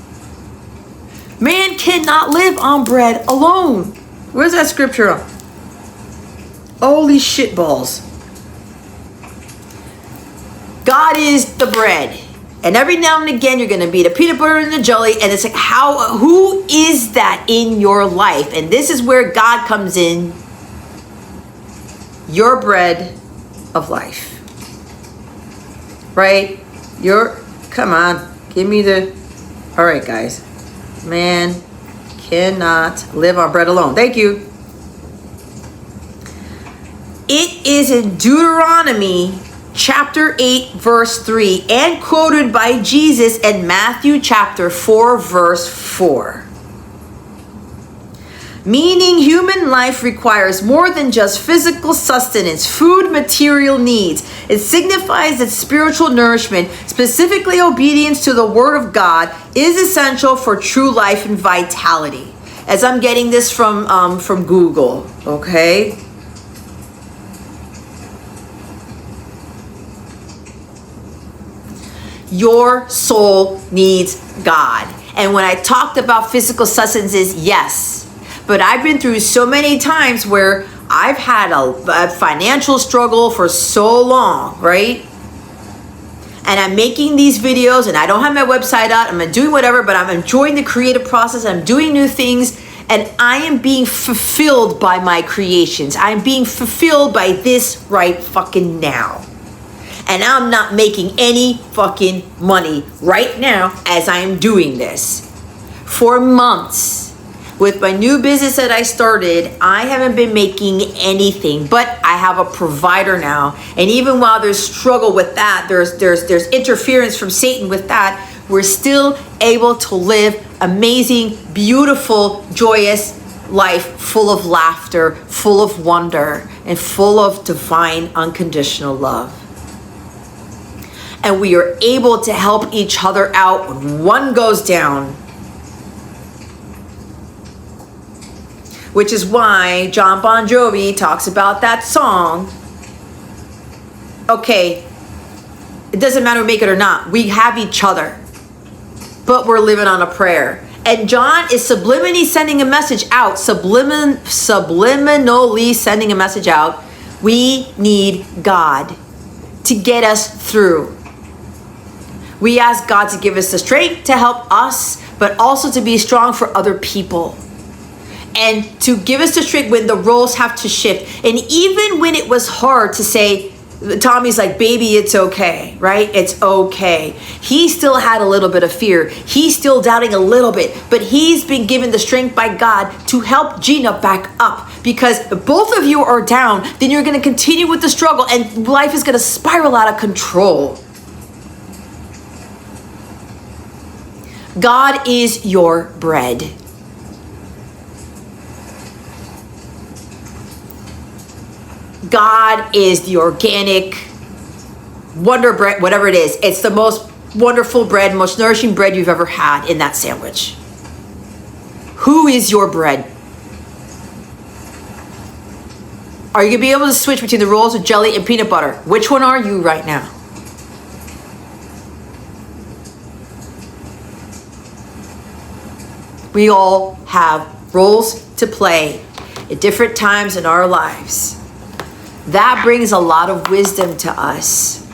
Man cannot live on bread alone. Where's that scripture? Holy shit balls. God is the bread. And every now and again, you're going to be the peanut butter and the jelly. And it's like, who is that in your life? And this is where God comes in. Your bread of life. Right? Come on. Give me the, all right, guys. Man cannot live on bread alone. Thank you. It is in Deuteronomy chapter 8, verse 3, and quoted by Jesus in Matthew chapter 4, verse 4. Meaning human life requires more than just physical sustenance, food, material needs. It signifies that spiritual nourishment, specifically obedience to the Word of God, is essential for true life and vitality. As I'm getting this from Google, okay? Your soul needs God. And when I talked about physical sustenance, yes. But I've been through so many times where I've had a financial struggle for so long, right? And I'm making these videos and I don't have my website out. I'm doing whatever, but I'm enjoying the creative process. I'm doing new things and I am being fulfilled by my creations. I'm being fulfilled by this right fucking now. And I'm not making any fucking money right now as I'm doing this. For months, with my new business that I started, I haven't been making anything, but I have a provider now. And even while there's struggle with that, there's interference from Satan with that, we're still able to live amazing, beautiful, joyous life full of laughter, full of wonder, and full of divine unconditional love. And we are able to help each other out when one goes down. Which is why John Bon Jovi talks about that song, okay, it doesn't matter, make it or not. We have each other, but we're living on a prayer. And John is subliminally sending a message out, subliminally sending a message out. We need God to get us through. We ask God to give us the strength to help us, but also to be strong for other people. And to give us the strength when the roles have to shift. And even when it was hard to say, Tommy's like, baby, it's okay, right? It's okay. He still had a little bit of fear. He's still doubting a little bit, but he's been given the strength by God to help Gina back up. Because if both of you are down, then you're going to continue with the struggle and life is going to spiral out of control. God is your bread. God is the organic wonder bread, whatever it is. It's the most wonderful bread, most nourishing bread you've ever had in that sandwich. Who is your bread? Are you going to be able to switch between the rolls of jelly and peanut butter? Which one are you right now? We all have roles to play at different times in our lives. That brings a lot of wisdom to us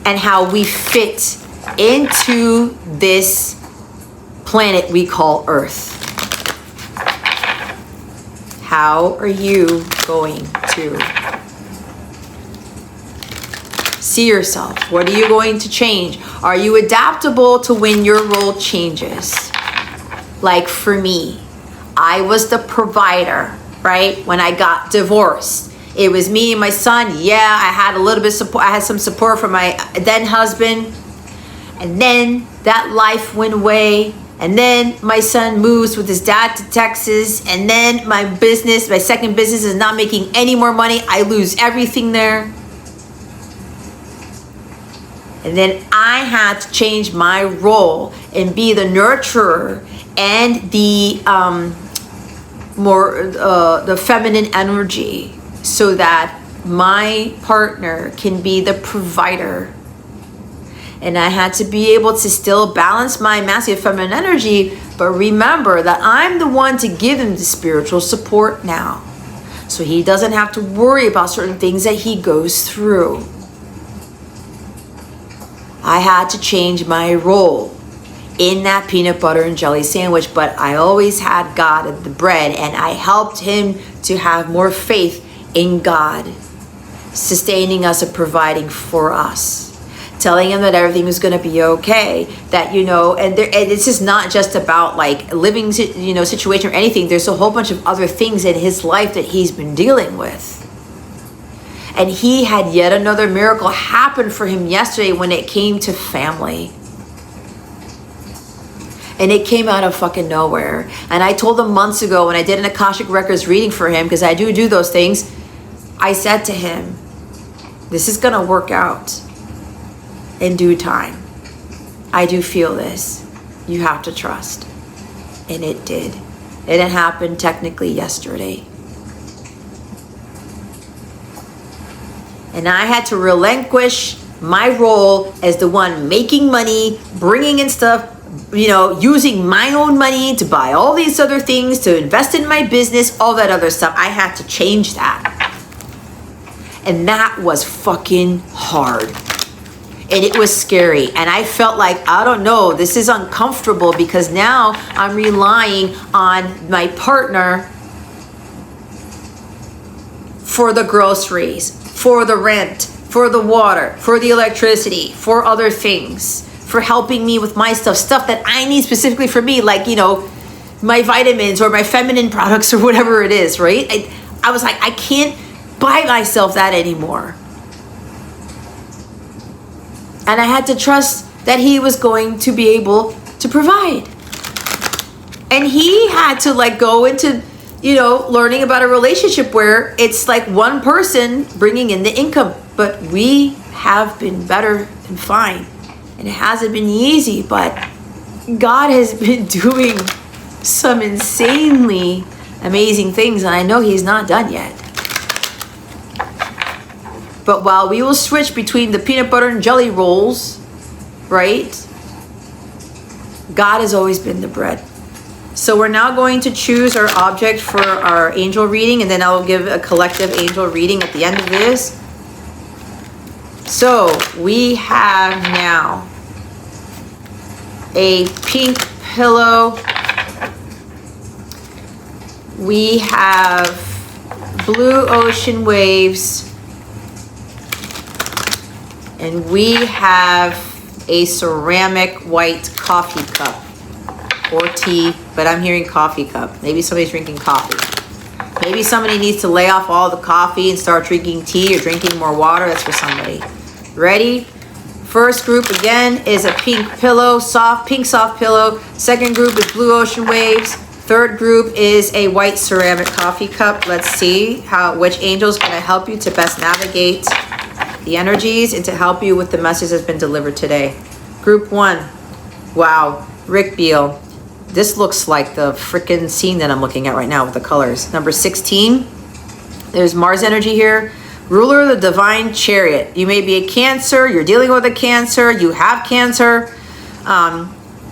and how we fit into this planet we call Earth. How are you going to see yourself? What are you going to change? Are you adaptable to when your role changes? Like for me, I was the provider, right? When I got divorced. It was me and my son. Yeah, I had a little bit of support. I had some support from my then husband. And then that life went away. And then my son moves with his dad to Texas. And then my business, my second business is not making any more money. I lose everything there. And then I had to change my role and be the nurturer and the the feminine energy, so that my partner can be the provider. And I had to be able to still balance my masculine feminine energy, but remember that I'm the one to give him the spiritual support now, so he doesn't have to worry about certain things that he goes through. I had to change my role in that peanut butter and jelly sandwich, but I always had God at the bread, and I helped him to have more faith in God, sustaining us and providing for us, telling him that everything was going to be okay, that, and it's just not just about like living, situation or anything. There's a whole bunch of other things in his life that he's been dealing with. And he had yet another miracle happen for him yesterday when it came to family. And it came out of fucking nowhere. And I told him months ago when I did an Akashic Records reading for him, because I do those things, I said to him, this is going to work out in due time. I do feel this. You have to trust. And it did. It didn't happen technically yesterday. And I had to relinquish my role as the one making money, bringing in stuff, using my own money to buy all these other things, to invest in my business, all that other stuff. I had to change that. And that was fucking hard. And it was scary. And I felt like, I don't know, this is uncomfortable, because now I'm relying on my partner for the groceries, for the rent, for the water, for the electricity, for other things, for helping me with my stuff that I need specifically for me, like, my vitamins or my feminine products or whatever it is, right? I was like, I can't buy myself that anymore. And I had to trust that he was going to be able to provide. And he had to go into, learning about a relationship where it's like one person bringing in the income. But we have been better than fine. And it hasn't been easy, but God has been doing some insanely amazing things, and I know he's not done yet. But while we will switch between the peanut butter and jelly rolls, right? God has always been the bread. So we're now going to choose our object for our angel reading, and then I will give a collective angel reading at the end of this. So we have now a pink pillow. We have blue ocean waves. And we have a ceramic white coffee cup or tea, but I'm hearing coffee cup. Maybe somebody's drinking coffee. Maybe somebody needs to lay off all the coffee and start drinking tea or drinking more water. That's for somebody. Ready? First group again is a pink pillow, pink soft pillow. Second group is blue ocean waves. Third group is a white ceramic coffee cup. Let's see which angel is going to help you to best navigate the energies and to help you with the message that's been delivered today. Group 1. Wow. Rick Beal. This looks like the freaking scene that I'm looking at right now with the colors. Number 16. There's Mars energy here. Ruler of the divine chariot. You may be a Cancer. You're dealing with a Cancer. You have Cancer.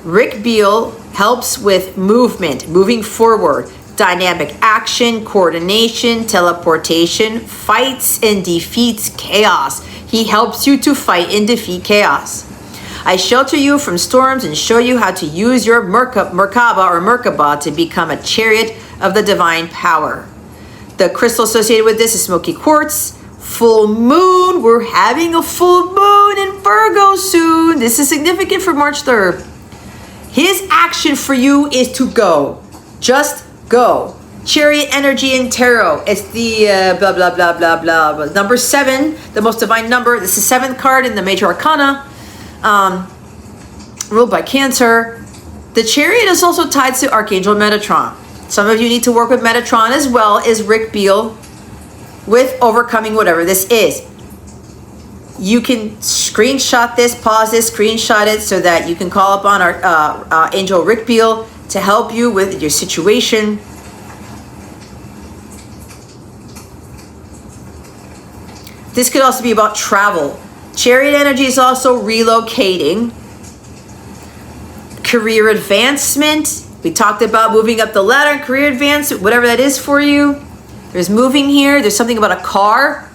Rick Beal helps with movement, moving forward, dynamic action, coordination, teleportation, fights and defeats chaos. He helps you to fight and defeat chaos. I shelter you from storms and show you how to use your Merkaba to become a chariot of the divine power. The crystal associated with this is smoky quartz. Full moon. We're having a full moon in Virgo soon. This is significant for March 3rd. His action for you is to go. Just go. Chariot energy in tarot. It's the blah, blah, blah, blah, blah. Number 7, the most divine number. This is the 7th card in the major arcana. Ruled by Cancer. The chariot is also tied to Archangel Metatron. Some of you need to work with Metatron as well as Rick Beal with overcoming whatever this is. You can screenshot this, pause this, screenshot it so that you can call upon our Angel Rick Beal to help you with your situation. This could also be about travel. Chariot energy is also relocating. Career advancement. We talked about moving up the ladder, career advancement, whatever that is for you. There's moving here. There's something about a car.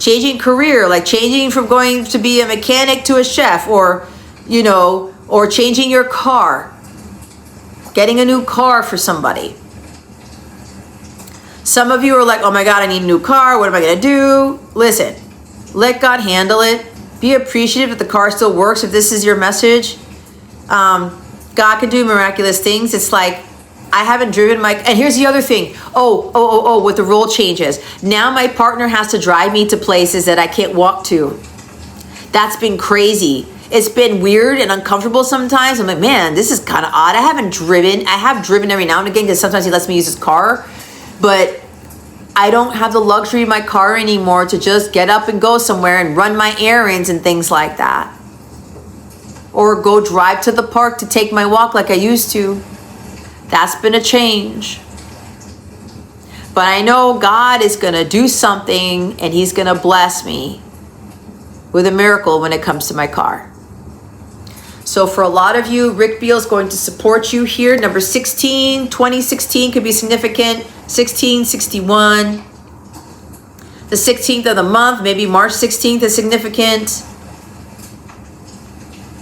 Changing career, like changing from going to be a mechanic to a chef, or, you know, or changing your car. Getting a new car for somebody. Some of you are like, oh my God, I need a new car. What am I going to do? Listen, let God handle it. Be appreciative that the car still works. If this is your message, God can do miraculous things. It's like, I haven't driven my, and here's the other thing. With the role changes. Now my partner has to drive me to places that I can't walk to. That's been crazy. It's been weird and uncomfortable sometimes. I'm like, man, this is kind of odd. I have driven every now and again because sometimes he lets me use his car, but I don't have the luxury of my car anymore to just get up and go somewhere and run my errands and things like that. Or go drive to the park to take my walk like I used to. That's been a change. But I know God is going to do something and he's going to bless me with a miracle when it comes to my car. So for a lot of you, Rick Beal is going to support you here. Number 16, 2016 could be significant. 16, 61. The 16th of the month, maybe March 16th is significant.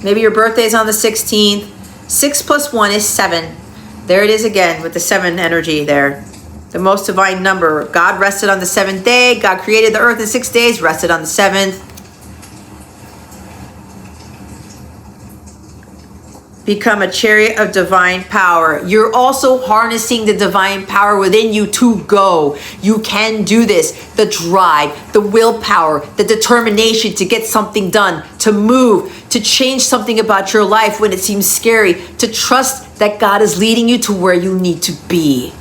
Maybe your birthday is on the 16th. 6 plus 1 is 7. There it is again with the 7 energy there. The most divine number. God rested on the 7th day. God created the earth in 6 days, rested on the 7th. Become a chariot of divine power. You're also harnessing the divine power within you to go. You can do this. The drive, the willpower, the determination to get something done, to move, to change something about your life when it seems scary, to trust that God is leading you to where you need to be.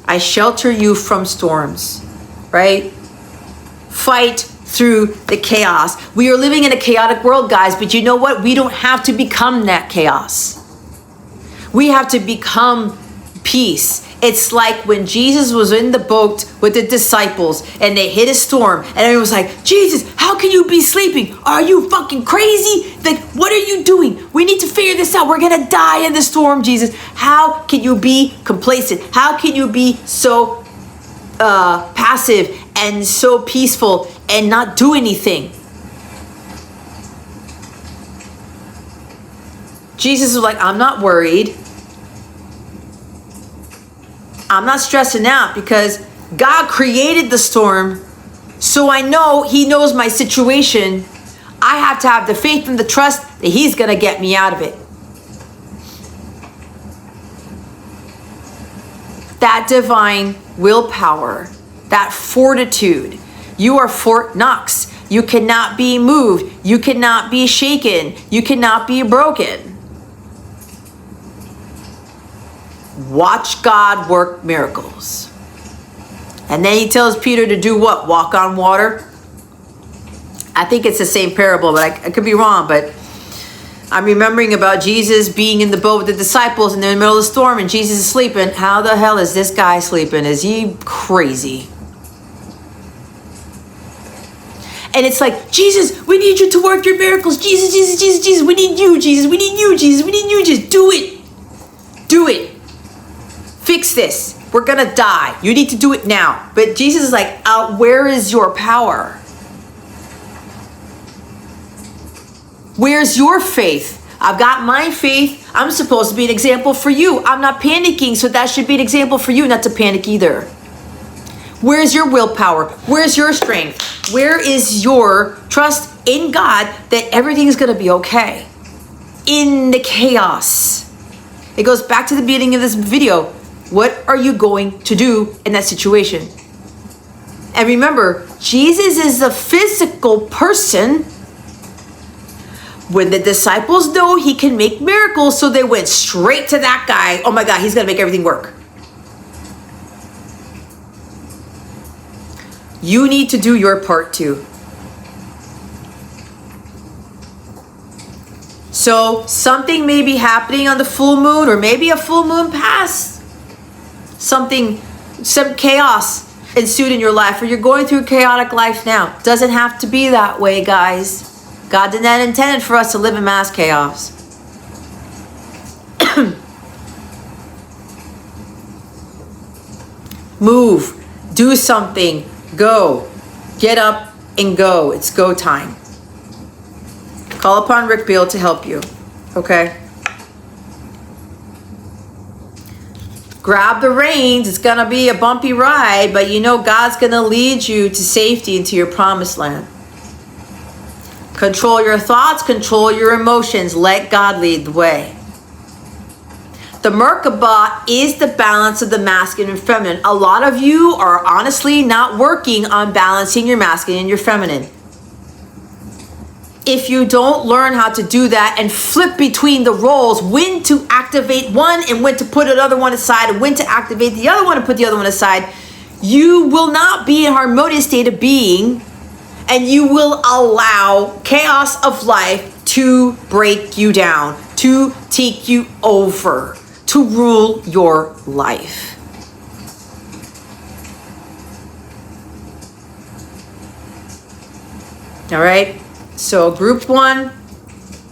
I shelter you from storms, right? Fight through the chaos. We are living in a chaotic world, guys, but you know what? We don't have to become that chaos. We have to become peace It's like when Jesus was in the boat with the disciples and they hit a storm and everyone was like, Jesus, how can you be sleeping? Are you fucking crazy? Like, what are you doing? We need to figure this out. We're going to die in the storm, Jesus. How can you be complacent? How can you be so passive and so peaceful and not do anything? Jesus was like, I'm not worried. I'm not stressing out because God created the storm. So I know he knows my situation. I have to have the faith and the trust that he's going to get me out of it. That divine willpower, that fortitude. You are Fort Knox. You cannot be moved. You cannot be shaken. You cannot be broken. Watch God work miracles. And then he tells Peter to do what? Walk on water? I think it's the same parable, but I could be wrong. But I'm remembering about Jesus being in the boat with the disciples and they're in the middle of the storm and Jesus is sleeping. How the hell is this guy sleeping? Is he crazy? And it's like, Jesus, we need you to work your miracles. Jesus, Jesus, Jesus, Jesus. We need you, Jesus. We need you, Jesus. We need you, Jesus. Do it. Do it. Fix this. We're going to die. You need to do it now. But Jesus is like, where is your power? Where's your faith? I've got my faith. I'm supposed to be an example for you. I'm not panicking, so that should be an example for you not to panic either. Where's your willpower? Where's your strength? Where is your trust in God that everything is going to be okay? In the chaos. It goes back to the beginning of this video. What are you going to do in that situation? And remember, Jesus is a physical person. When the disciples know he can make miracles, so they went straight to that guy. Oh my God, he's going to make everything work. You need to do your part too. So something may be happening on the full moon, or maybe a full moon past. Some chaos ensued in your life, or you're going through a chaotic life now. Doesn't have to be that way, guys. God did not intend for us to live in mass chaos. Move, do something, go, get up and go. It's go time. Call upon Rick Beal to help you, okay? Grab the reins. It's going to be a bumpy ride, but you know God's going to lead you to safety into your promised land. Control your thoughts, control your emotions. Let God lead the way. The Merkaba is the balance of the masculine and feminine. A lot of you are honestly not working on balancing your masculine and your feminine. If you don't learn how to do that and flip between the roles, when to activate one and when to put another one aside, and when to activate the other one and put the other one aside, you will not be in a harmonious state of being, and you will allow chaos of life to break you down, to take you over, to rule your life. All right. So group 1,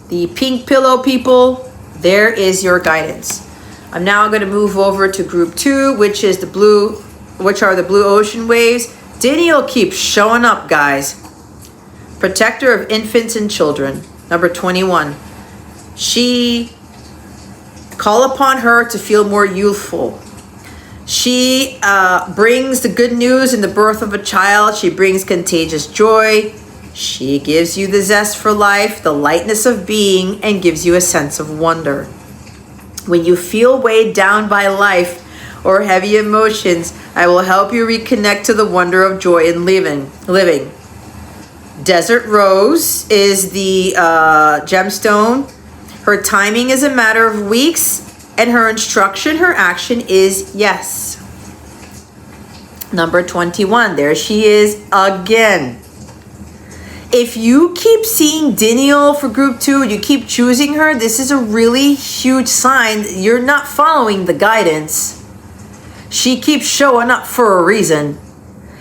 the pink pillow people, there is your guidance. I'm now going to move over to group 2, which are the blue ocean waves. Daniel keeps showing up, guys. Protector of infants and children, number 21. Call upon her to feel more youthful. She brings the good news in the birth of a child. She brings contagious joy. She gives you the zest for life, the lightness of being, and gives you a sense of wonder. When you feel weighed down by life or heavy emotions, I will help you reconnect to the wonder of joy in living. Desert Rose is the gemstone. Her timing is a matter of weeks, and her instruction, her action is yes. Number 21, there she is again. If you keep seeing Daniel for group 2, you keep choosing her, this is a really huge sign that you're not following the guidance. She keeps showing up for a reason.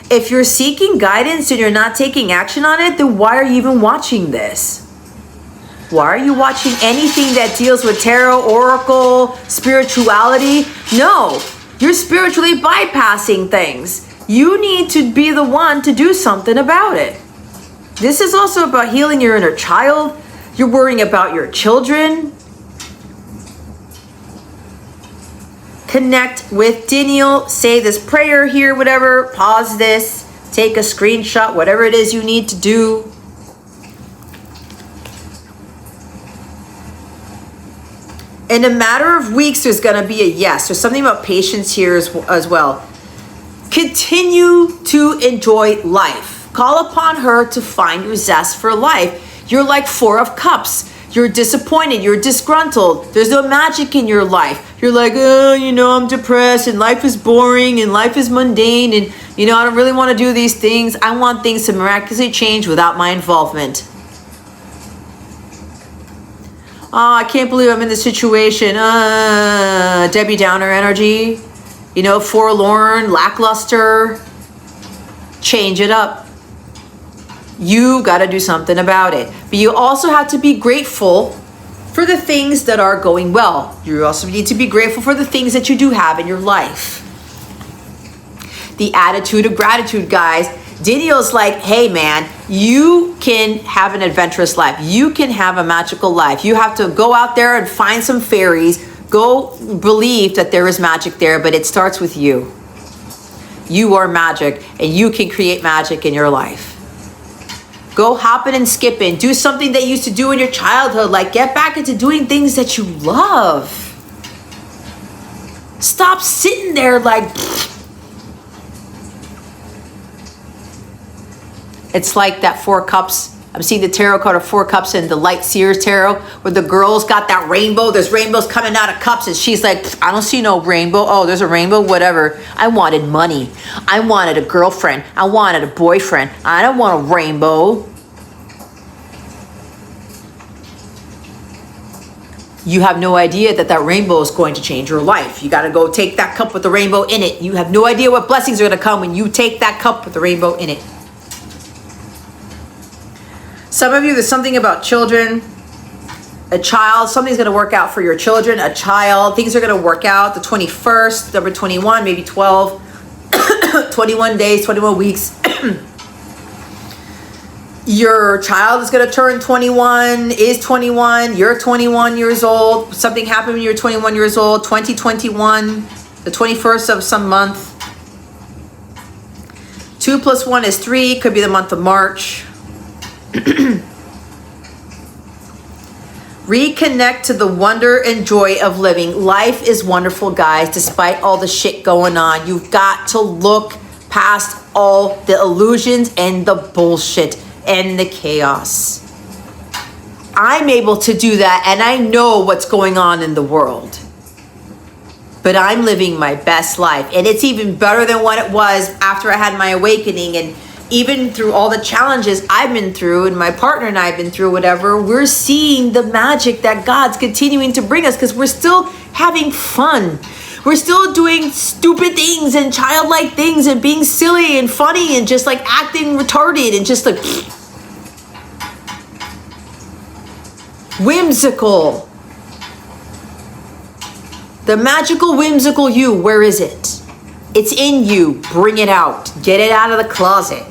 If you're seeking guidance and you're not taking action on it, then why are you even watching this? Why are you watching anything that deals with tarot, oracle, spirituality? No, you're spiritually bypassing things. You need to be the one to do something about it. This is also about healing your inner child. You're worrying about your children. Connect with Daniel. Say this prayer here, whatever. Pause this. Take a screenshot, whatever it is you need to do. In a matter of weeks, there's going to be a yes. There's something about patience here as well. Continue to enjoy life. Call upon her to find your zest for life. You're like 4 of Cups. You're disappointed. You're disgruntled. There's no magic in your life. You're like, oh, you know, I'm depressed and life is boring and life is mundane and, you know, I don't really want to do these things. I want things to miraculously change without my involvement. Oh, I can't believe I'm in this situation. Debbie Downer energy. You know, forlorn, lackluster. Change it up. You got to do something about it. But you also have to be grateful for the things that are going well. You also need to be grateful for the things that you do have in your life. The attitude of gratitude, guys. Daniel's like, hey man, you can have an adventurous life. You can have a magical life. You have to go out there and find some fairies. Go believe that there is magic there, but it starts with you. You are magic and you can create magic in your life. Go hopping and skipping. Do something that you used to do in your childhood. Like get back into doing things that you love. Stop sitting there like... It's like that 4 Cups. I'm seeing the tarot card of 4 Cups in the Light Seers Tarot where the girl's got that rainbow. There's rainbows coming out of cups and she's like, I don't see no rainbow. Oh, there's a rainbow, whatever. I wanted money. I wanted a girlfriend. I wanted a boyfriend. I don't want a rainbow. You have no idea that that rainbow is going to change your life. You got to go take that cup with the rainbow in it. You have no idea what blessings are going to come when you take that cup with the rainbow in it. Some of you, there's something about children, a child, something's going to work out for your children, a child, things are going to work out. The 21st, number 21, maybe 12, 21 days, 21 weeks. Your child is going to turn 21, is 21, you're 21 years old. Something happened when you're 21 years old, 2021, the 21st of some month. 2 + 1 is 3, could be the month of March. Reconnect to the wonder and joy of living. Life is wonderful, guys, despite all the shit going on. You've got to look past all the illusions and the bullshit and the chaos. I'm able to do that and I know what's going on in the world. But I'm living my best life and it's even better than what it was after I had my awakening. And even through all the challenges I've been through and my partner and I have been through, whatever, we're seeing the magic that God's continuing to bring us because we're still having fun. We're still doing stupid things and childlike things and being silly and funny and just like acting retarded and just like whimsical. The magical, whimsical you, where is it? It's in you. Bring it out. Get it out of the closet.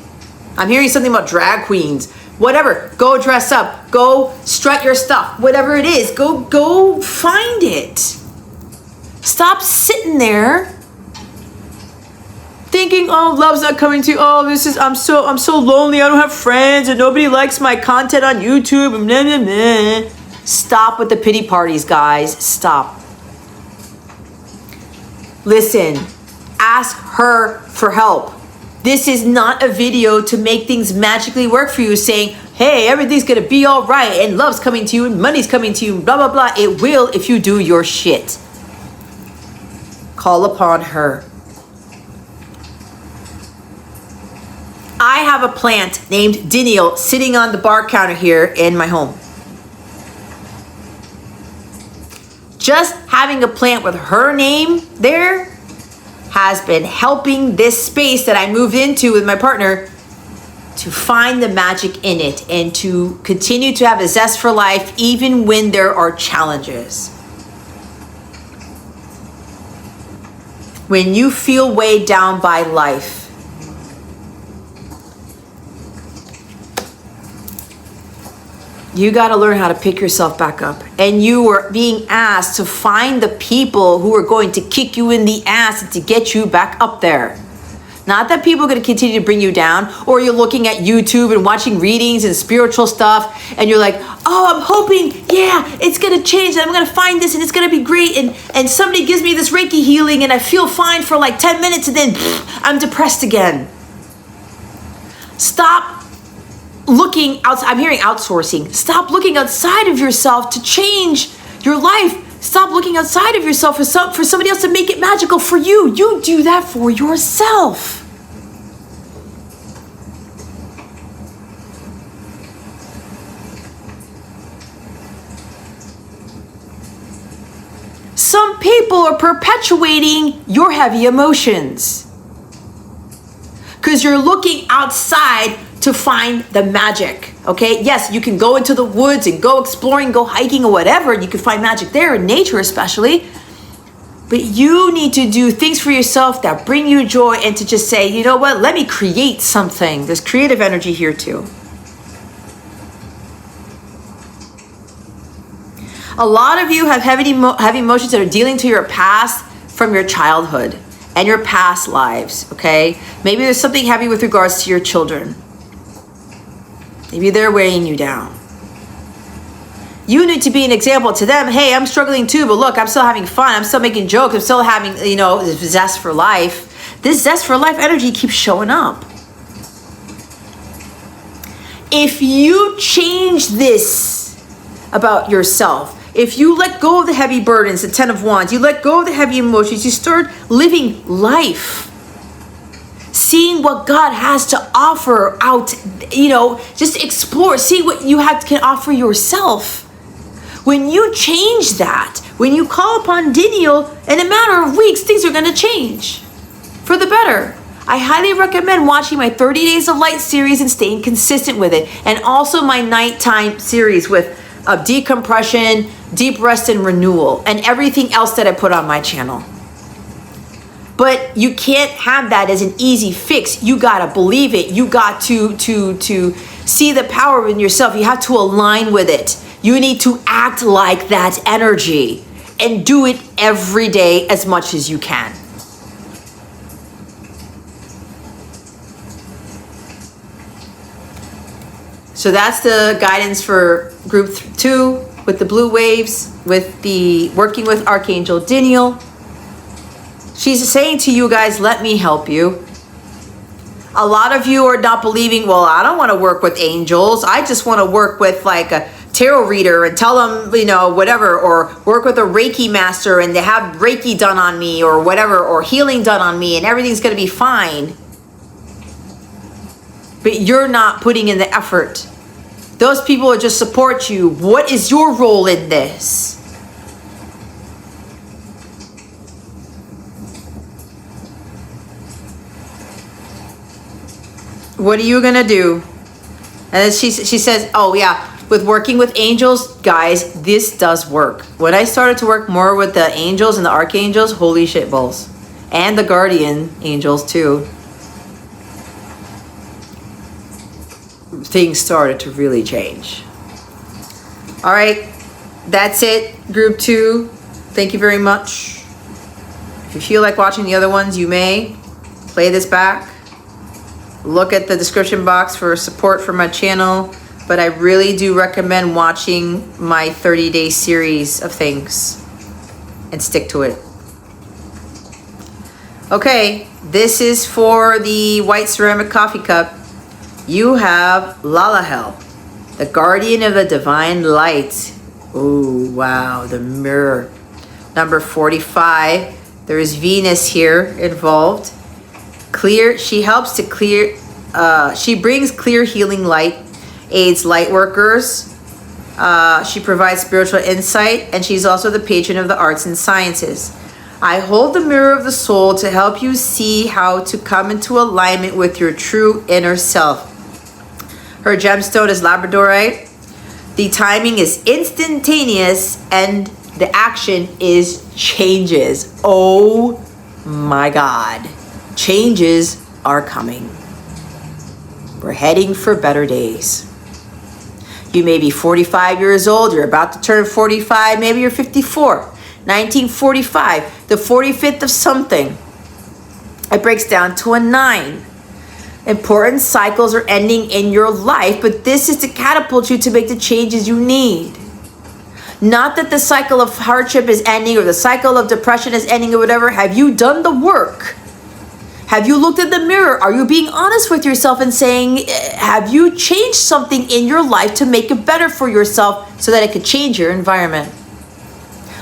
I'm hearing something about drag queens. Whatever. Go dress up. Go strut your stuff. Whatever it is. Go find it. Stop sitting there thinking, oh, love's not coming to you. Oh, I'm so lonely. I don't have friends and nobody likes my content on YouTube. And blah, blah, blah. Stop with the pity parties, guys. Stop. Listen. Ask her for help. This is not a video to make things magically work for you saying, hey, everything's going to be all right and love's coming to you and money's coming to you, blah, blah, blah. It will if you do your shit. Call upon her. I have a plant named Daniel sitting on the bar counter here in my home. Just having a plant with her name there has been helping this space that I moved into with my partner to find the magic in it and to continue to have a zest for life even when there are challenges. When you feel weighed down by life, you got to learn how to pick yourself back up. And you are being asked to find the people who are going to kick you in the ass and to get you back up there. Not that people are going to continue to bring you down, or you're looking at YouTube and watching readings and spiritual stuff, and you're like, oh, I'm hoping, yeah, it's going to change. I'm going to find this and it's going to be great. And somebody gives me this Reiki healing and I feel fine for like 10 minutes and then I'm depressed again. Stop looking outside. I'm hearing outsourcing. Stop looking outside of yourself to change your life. Stop looking outside of yourself for somebody else to make it magical for you. You do that for yourself. Some people are perpetuating your heavy emotions because you're looking outside to find the magic. Okay, yes, you can go into the woods and go exploring, go hiking or whatever. You can find magic there in nature especially. But you need to do things for yourself that bring you joy and to just say, you know what, let me create something. There's creative energy here too. A lot of you have heavy emotions that are dealing to your past from your childhood and your past lives, okay? Maybe there's something heavy with regards to your children. Maybe they're weighing you down. You need to be an example to them. Hey, I'm struggling too, but look, I'm still having fun. I'm still making jokes. I'm still having, this zest for life. This zest for life energy keeps showing up. If you change this about yourself, if you let go of the heavy burdens, the 10 of Wands, you let go of the heavy emotions, you start living life. Seeing what God has to offer out, just explore, see what you can offer yourself. When you change that, when you call upon Daniel, in a matter of weeks, things are going to change for the better. I highly recommend watching my 30 Days of Light series and staying consistent with it. And also my nighttime series with Decompression, Deep Rest, and Renewal, and everything else that I put on my channel. But you can't have that as an easy fix. You gotta believe it. You got to see the power in yourself. You have to align with it. You need to act like that energy and do it every day as much as you can. So that's the guidance for group 2 with the blue waves, with the working with Archangel Daniel. She's saying to you guys, let me help you. A lot of you are not believing, well, I don't want to work with angels. I just want to work with like a tarot reader and tell them, whatever, or work with a Reiki master and they have Reiki done on me or whatever, or healing done on me and everything's going to be fine. But you're not putting in the effort. Those people will just support you. What is your role in this? What are you gonna do? And then she says, oh yeah, with working with angels, guys, this does work. When I started to work more with the angels and the archangels, holy shit balls. And the guardian angels too. Things started to really change. All right, that's it, group 2. Thank you very much. If you feel like watching the other ones, you may play this back. Look at the description box for support for my channel, but I really do recommend watching my 30-day series of things and stick to it. Okay, this is for the white ceramic coffee cup. You have Lalahel, the guardian of the divine light. Oh, wow, the mirror. Number 45. There is Venus here involved. She helps to clear, she brings clear healing light, aids light workers. She provides spiritual insight, and she's also the patron of the arts and sciences. I hold the mirror of the soul to help you see how to come into alignment with your true inner self. Her gemstone is labradorite. The timing is instantaneous and the action is changes. Oh my God. Changes are coming. We're heading for better days. You may be 45 years old. You're about to turn 45. Maybe you're 54. 1945. The 45th of something. It breaks down to a 9. Important cycles are ending in your life, but this is to catapult you to make the changes you need. Not that the cycle of hardship is ending or the cycle of depression is ending or whatever. Have you done the work? Have you looked at the mirror? Are you being honest with yourself and saying, have you changed something in your life to make it better for yourself so that it could change your environment?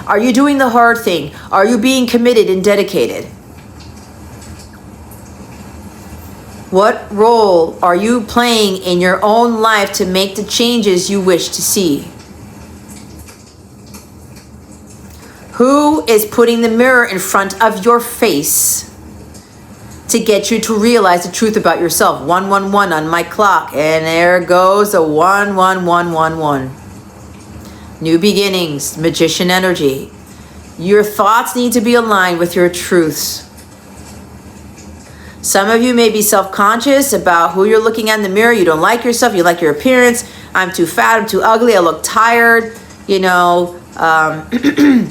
Are you doing the hard thing? Are you being committed and dedicated? What role are you playing in your own life to make the changes you wish to see? Who is putting the mirror in front of your face to get you to realize the truth about yourself? 111 on my clock, and there goes a 11111. New beginnings, magician energy. Your thoughts need to be aligned with your truths. Some of you may be self-conscious about who you're looking at in the mirror. You don't like yourself. You like your appearance. I'm too fat. I'm too ugly. I look tired. You know, I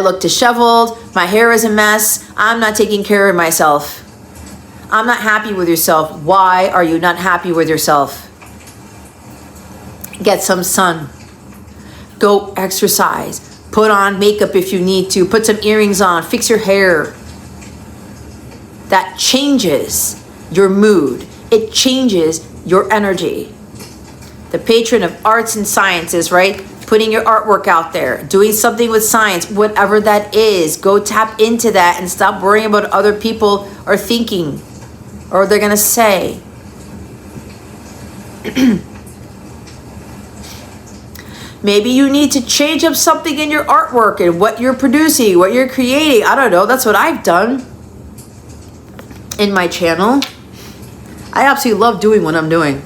look disheveled. My hair is a mess. I'm not taking care of myself. I'm not happy with yourself. Why are you not happy with yourself? Get some sun. Go exercise. Put on makeup if you need to. Put some earrings on. Fix your hair. That changes your mood. It changes your energy. The patron of arts and sciences, right? Putting your artwork out there, doing something with science, whatever that is. Go tap into that and stop worrying about what other people are thinking or they're gonna say. Maybe you need to change up something in your artwork and what you're producing, what you're creating. I don't know. That's what I've done in my channel. I absolutely love doing what I'm doing.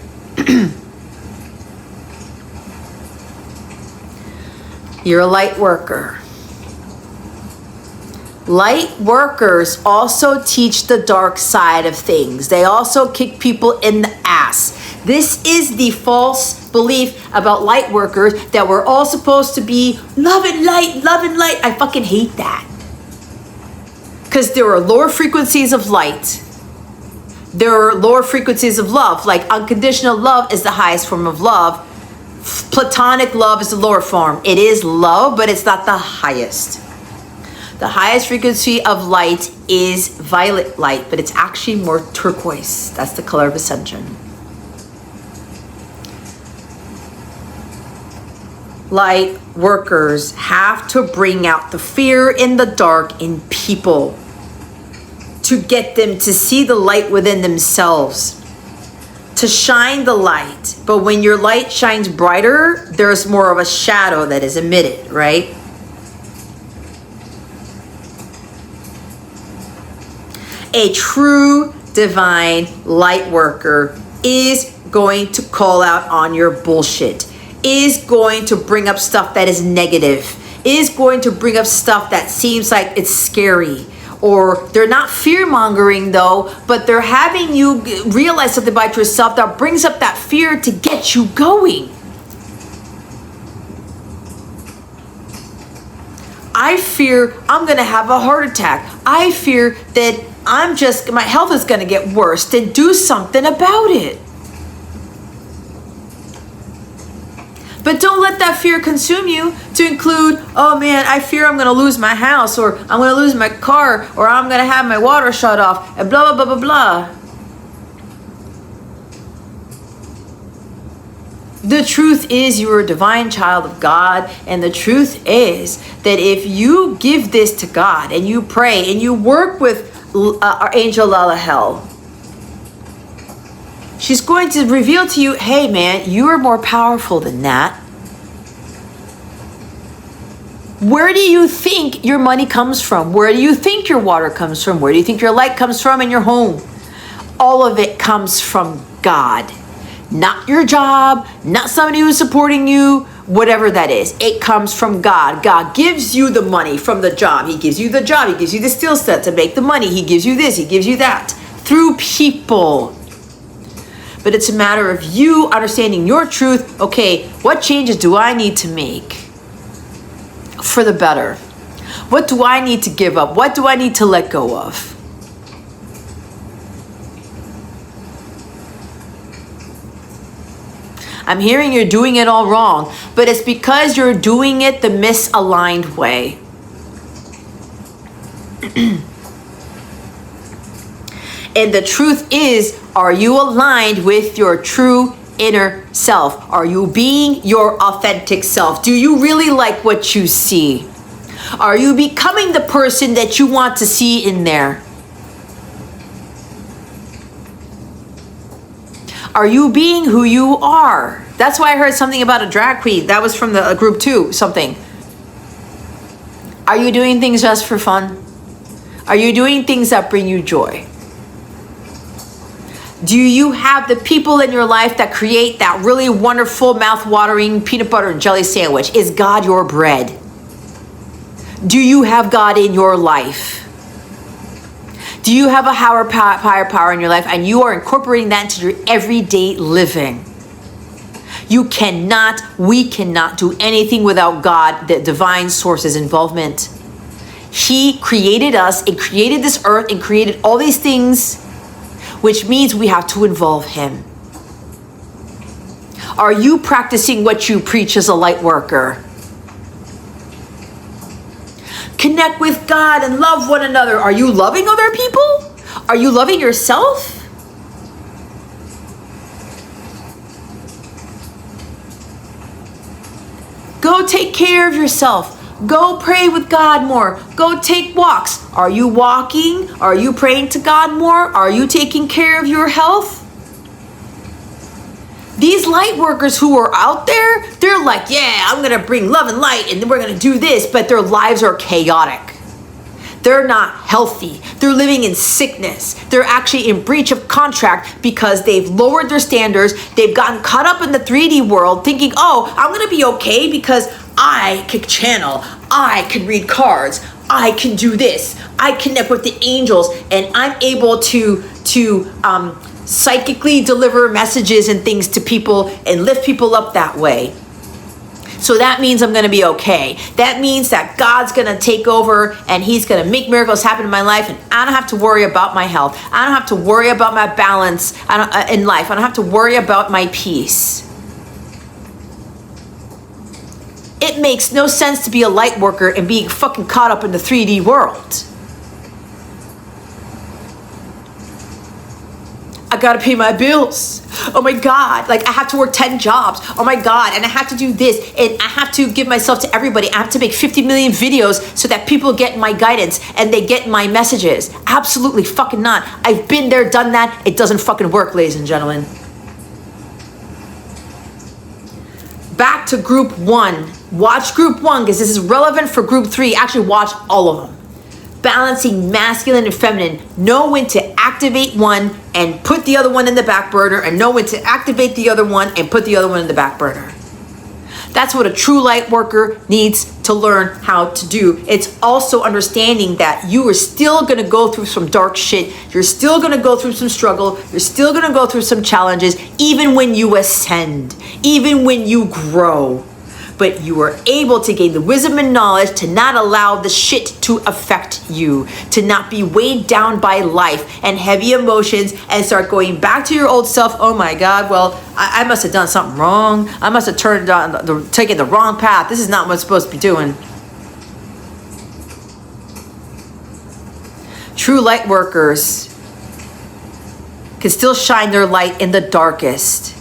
You're a light worker. Light workers also teach the dark side of things. They also kick people in the ass. This is the false belief about light workers, that we're all supposed to be love and light, love and light. I fucking hate that. Because there are lower frequencies of light. There are lower frequencies of love. Like unconditional love is the highest form of love. Platonic love is the lower form. It is love, but it's not the highest. The highest frequency of light is violet light, but it's actually more turquoise. That's the color of ascension. Light workers have to bring out the fear in the dark in people to get them to see the light within themselves, to shine the light. But when your light shines brighter, there's more of a shadow that is emitted, right? A true divine light worker is going to call out on your bullshit, is going to bring up stuff that is negative, is going to bring up stuff that seems like it's scary. Or they're not fear-mongering though, but they're having you realize something about yourself that brings up that fear to get you going. I fear I'm gonna have a heart attack. I fear that my health is gonna get worse. Then do something about it. But don't let that fear consume you to include, oh man, I fear I'm going to lose my house, or I'm going to lose my car, or I'm going to have my water shut off, and blah, blah, blah, blah, blah. The truth is you're a divine child of God, and the truth is that if you give this to God, and you pray, and you work with our angel Lalahel, she's going to reveal to you, hey man, you are more powerful than that. Where do you think your money comes from? Where do you think your water comes from? Where do you think your light comes from in your home? All of it comes from God. Not your job, not somebody who's supporting you, whatever that is. It comes from God. God gives you the money from the job. He gives you the job. He gives you the skill set to make the money. He gives you this. He gives you that. Through people. But it's a matter of you understanding your truth. Okay, what changes do I need to make for the better? What do I need to give up? What do I need to let go of? I'm hearing you're doing it all wrong, but it's because you're doing it the misaligned way. And the truth is, are you aligned with your true inner self? Are you being your authentic self? Do you really like what you see? Are you becoming the person that you want to see in there? Are you being who you are? That's why I heard something about a drag queen. That was from the group 2, something. Are you doing things just for fun? Are you doing things that bring you joy? Do you have the people in your life that create that really wonderful, mouth-watering peanut butter and jelly sandwich? Is God your bread? Do you have God in your life? Do you have a higher power in your life and you are incorporating that into your everyday living? We cannot do anything without God, the divine source's involvement. He created us and created this earth and created all these things, which means we have to involve Him. Are you practicing what you preach as a light worker? Connect with God and love one another. Are you loving other people? Are you loving yourself? Go take care of yourself. Go pray with God more. Go take walks. Are you walking? Are you praying to God more? Are you taking care of your health? These light workers who are out there, they're like, yeah, I'm going to bring love and light and we're going to do this, but their lives are chaotic. They're not healthy. They're living in sickness. They're actually in breach of contract because they've lowered their standards. They've gotten caught up in the 3D world thinking, oh, I'm going to be okay because I can channel. I can read cards. I can do this. I connect with the angels and I'm able to psychically deliver messages and things to people and lift people up that way. So that means I'm going to be okay. That means that God's going to take over and He's going to make miracles happen in my life and I don't have to worry about my health. I don't have to worry about my balance in life. I don't have to worry about my peace. It makes no sense to be a light worker and being fucking caught up in the 3D world. I gotta pay my bills. Oh my God, like I have to work 10 jobs. Oh my God, and I have to do this, and I have to give myself to everybody. I have to make 50 million videos so that people get my guidance and they get my messages. Absolutely fucking not. I've been there, done that. It doesn't fucking work, ladies and gentlemen. Back to group 1. Watch group 1 because this is relevant for group 3. Actually, watch all of them. Balancing masculine and feminine. Know when to activate one and put the other one in the back burner, and know when to activate the other one and put the other one in the back burner. That's what a true light worker needs to learn how to do. It's also understanding that you are still going to go through some dark shit. You're still going to go through some struggle. You're still going to go through some challenges, even when you ascend, even when you grow. But you are able to gain the wisdom and knowledge to not allow the shit to affect you, to not be weighed down by life and heavy emotions and start going back to your old self. Oh my God, well, I must have done something wrong. I must have taken the wrong path. This is not what I'm supposed to be doing. True light workers can still shine their light in the darkest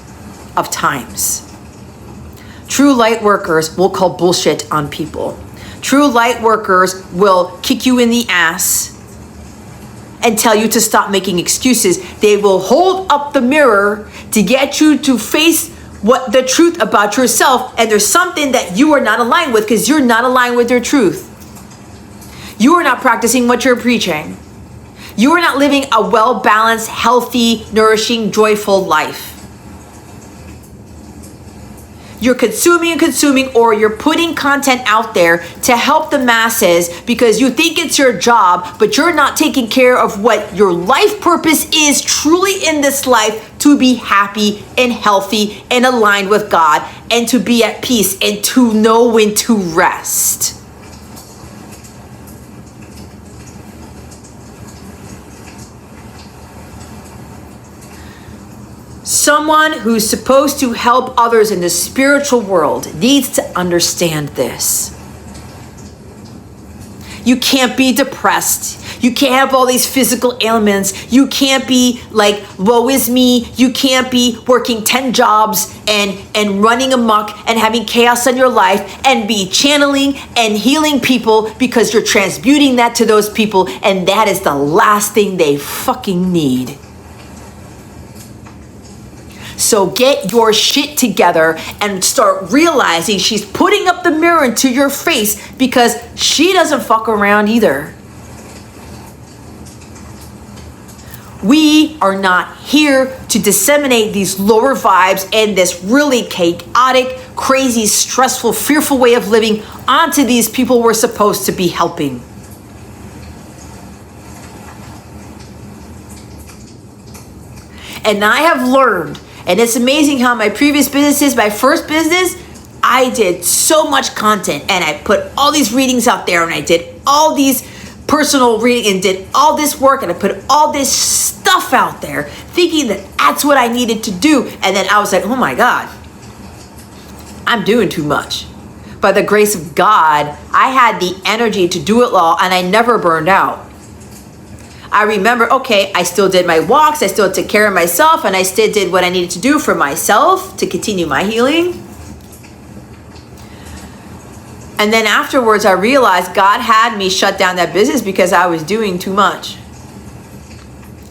of times. True light workers will call bullshit on people. True light workers will kick you in the ass and tell you to stop making excuses. They will hold up the mirror to get you to face what the truth about yourself, and there's something that you are not aligned with because you're not aligned with your truth. You are not practicing what you're preaching. You are not living a well-balanced, healthy, nourishing, joyful life. You're consuming, or you're putting content out there to help the masses because you think it's your job, but you're not taking care of what your life purpose is truly in this life, to be happy and healthy and aligned with God and to be at peace and to know when to rest. Someone who's supposed to help others in the spiritual world needs to understand this. You can't be depressed. You can't have all these physical ailments. You can't be like, woe is me. You can't be working 10 jobs and running amok and having chaos in your life and be channeling and healing people because you're transmuting that to those people, and that is the last thing they fucking need. So get your shit together and start realizing she's putting up the mirror into your face because she doesn't fuck around either. We are not here to disseminate these lower vibes and this really chaotic, crazy, stressful, fearful way of living onto these people we're supposed to be helping. And I have learned, and it's amazing how my previous businesses, my first business, I did so much content and I put all these readings out there and I did all these personal reading and did all this work and I put all this stuff out there thinking that that's what I needed to do. And then I was like, oh my God, I'm doing too much. By the grace of God, I had the energy to do it all and I never burned out. I remember, okay, I still did my walks, I still took care of myself, and I still did what I needed to do for myself to continue my healing. And then afterwards, I realized God had me shut down that business because I was doing too much.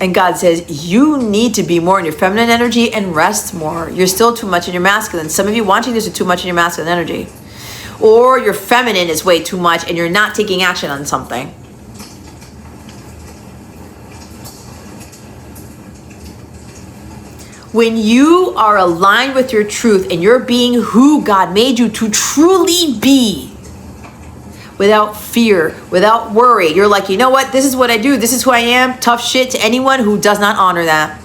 And God says, you need to be more in your feminine energy and rest more. You're still too much in your masculine. Some of you watching this are too much in your masculine energy. Or your feminine is way too much and you're not taking action on something. When you are aligned with your truth and you're being who God made you to truly be, without fear, without worry, you're like, you know what? This is what I do. This is who I am. Tough shit to anyone who does not honor that.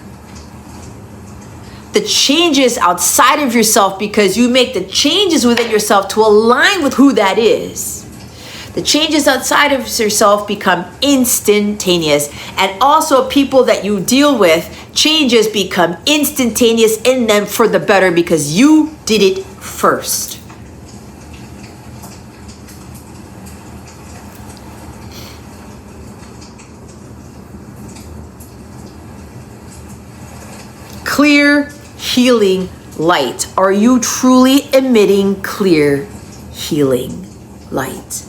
The changes outside of yourself, because you make the changes within yourself to align with who that is. The changes outside of yourself become instantaneous. And also people that you deal with, changes become instantaneous in them for the better because you did it first. Clear, healing light. Are you truly emitting clear, healing light?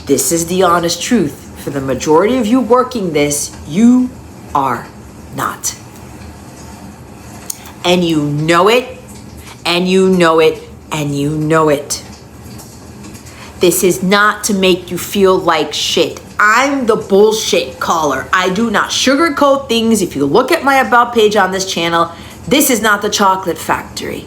This is the honest truth. For the majority of you working this, you are not. And you know it, and you know it, and you know it. This is not to make you feel like shit. I'm the bullshit caller. I do not sugarcoat things. If you look at my about page on this channel, this is not the chocolate factory.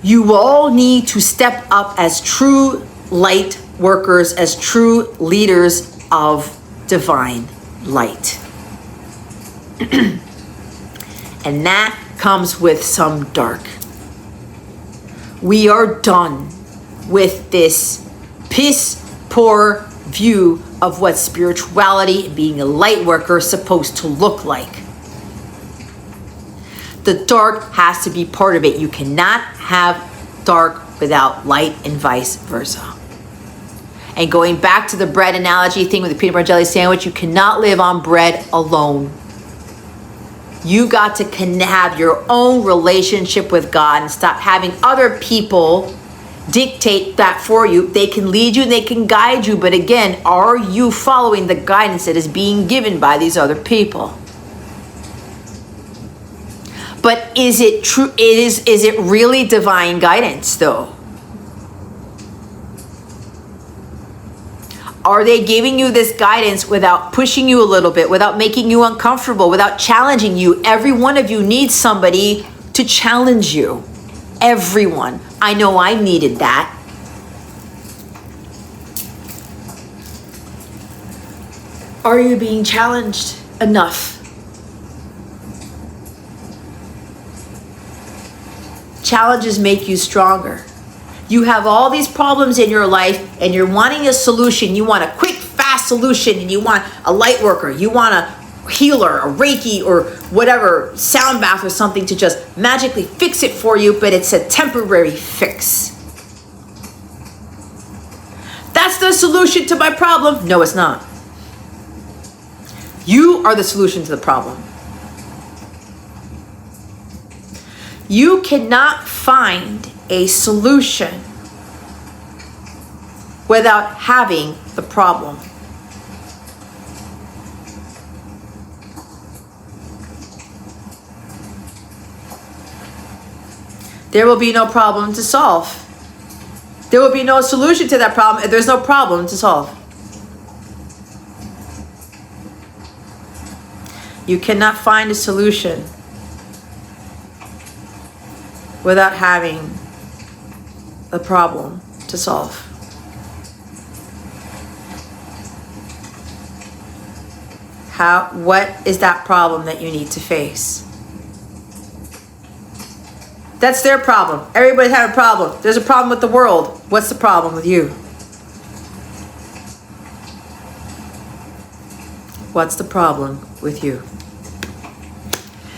You all need to step up as true light workers, as true leaders of divine light. And that comes with some dark. We are done with this piss poor view of what spirituality and being a light worker is supposed to look like. The dark has to be part of it. You cannot have dark without light and vice versa. And going back to the bread analogy thing with the peanut butter jelly sandwich, you cannot live on bread alone. You got to have your own relationship with God and stop having other people dictate that for you. They can lead you, they can guide you, but again, are you following the guidance that is being given by these other people? But is it true? Is it really divine guidance though? Are they giving you this guidance without pushing you a little bit, without making you uncomfortable, without challenging you? Every one of you needs somebody to challenge you. Everyone. I know I needed that. Are you being challenged enough? Challenges make you stronger. You have all these problems in your life and you're wanting a solution. You want a quick, fast solution, and you want a light worker. You want a healer, a Reiki, or whatever, sound bath or something to just magically fix it for you, but it's a temporary fix. That's the solution to my problem. No, it's not. You are the solution to the problem. You cannot find a solution without having the problem. There will be no problem to solve. There will be no solution to that problem if there's no problem to solve. You cannot find a solution without having a problem to solve. What is that problem that you need to face? That's their problem. Everybody's having a problem. There's a problem with the world. What's the problem with you? What's the problem with you?